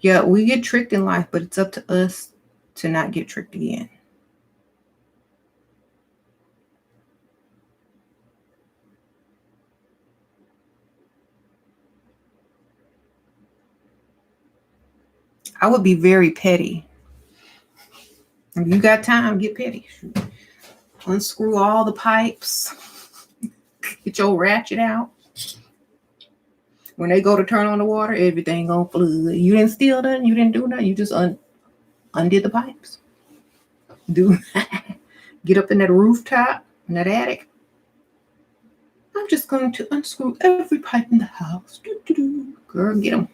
Yeah, we get tricked in life, but it's up to us to not get tricked again. I would be very petty. If you got time, get petty. Unscrew all the pipes. Get your ratchet out. When they go to turn on the water, everything gonna flood. You didn't steal nothing. You didn't do nothing. You just undid the pipes. Get up in that rooftop, in that attic. I'm just going to unscrew every pipe in the house. Girl, get him.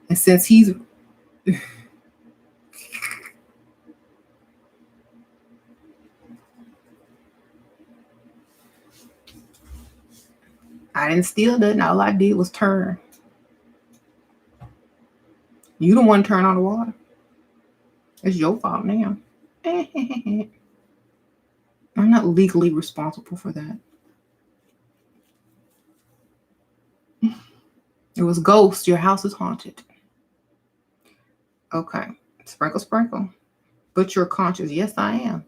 And since he's I didn't steal nothing. All I did was turn. You don't want to turn on the water. It's your fault now. I'm not legally responsible for that. It was ghosts. Your house is haunted. Okay. Sprinkle, sprinkle. But you're conscious. Yes, I am.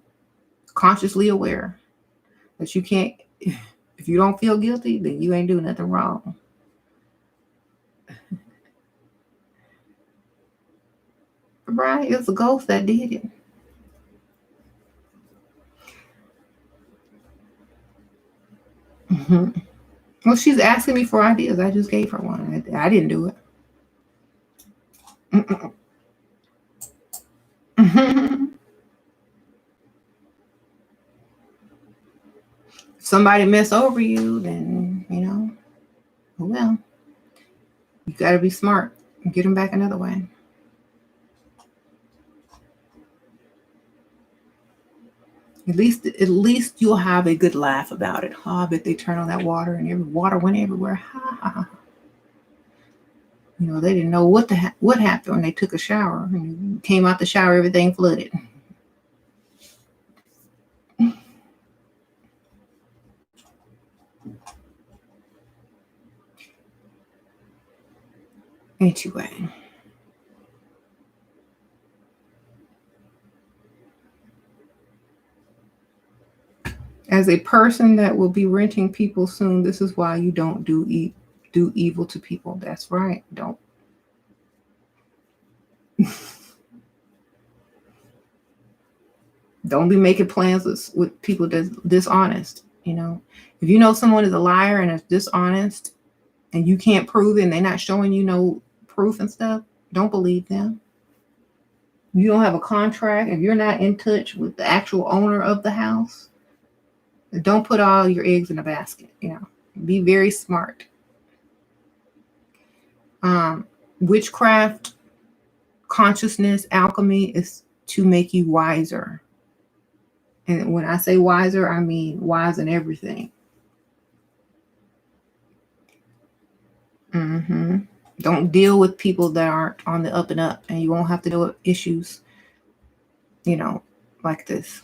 Consciously aware that you can't, if you don't feel guilty, then you ain't doing nothing wrong. Right? It's a ghost that did it. Well, she's asking me for ideas. I just gave her one. I didn't do it. somebody mess over you, then, oh well. You got to be smart and get them back another way. At least you'll have a good laugh about it. Oh, I bet they turned on that water and every water went everywhere. Ha ha ha. They didn't know what happened when they took a shower. And came out the shower, everything flooded. Anyway. As a person that will be renting people soon, this is why you don't do evil to people. That's right. Don't. Don't be making plans with people that's dishonest. If you know someone is a liar and is dishonest and you can't prove it and they're not showing you no proof and stuff, don't believe them. You don't have a contract. If you're not in touch with the actual owner of the house, don't put all your eggs in a basket. Be very smart. Witchcraft, consciousness, alchemy is to make you wiser. And when I say wiser, I mean wise in everything. Don't deal with people that aren't on the up and up, and you won't have to deal with issues, like this.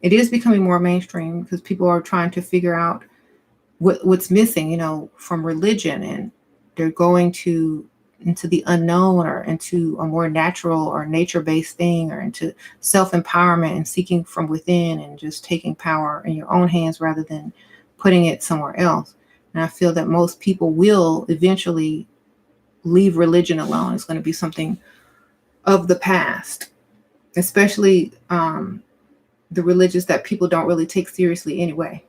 It is becoming more mainstream because people are trying to figure out what's missing, from religion, and they're going into the unknown or into a more natural or nature-based thing or into self-empowerment and seeking from within and just taking power in your own hands rather than putting it somewhere else. And I feel that most people will eventually leave religion alone. It's going to be something of the past, especially the religions that people don't really take seriously anyway.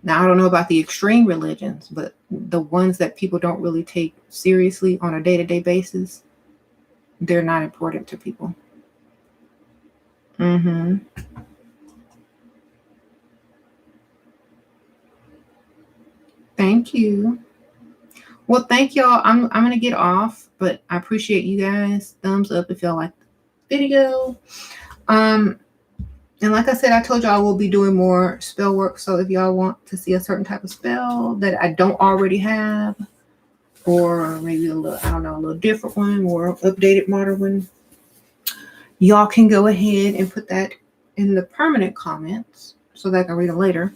Now, I don't know about the extreme religions, but the ones that people don't really take seriously on a day-to-day basis, they're not important to people. Thank you. Well, thank y'all. I'm going to get off, but I appreciate you guys. Thumbs up if y'all like the video. And like I said, I told y'all I will be doing more spell work. So if y'all want to see a certain type of spell that I don't already have, or maybe a little different one, more updated, modern one, y'all can go ahead and put that in the permanent comments so that I can read them later.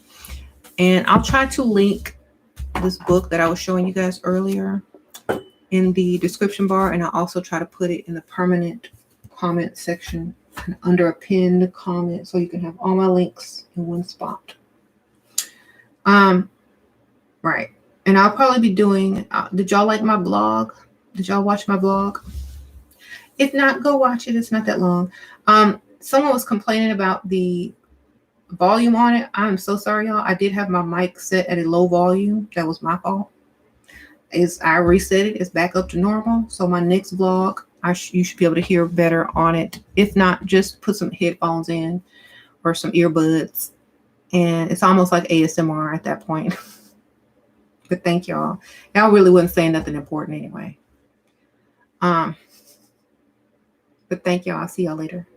And I'll try to link this book that I was showing you guys earlier in the description bar. And I'll also try to put it in the permanent comment section under a pinned comment so you can have all my links in one spot. Right. And I'll probably be doing, did y'all like my blog? Did y'all watch my blog? If not, go watch it. It's not that long. Someone was complaining about the volume on it. I'm so sorry, y'all. I did have my mic set at a low volume. That was my fault. I reset it. It's back up to normal. So my next vlog, you should be able to hear better on it. If not, just put some headphones in or some earbuds. And it's almost like ASMR at that point. But thank y'all. Y'all really wasn't saying nothing important anyway. But thank y'all. I'll see y'all later.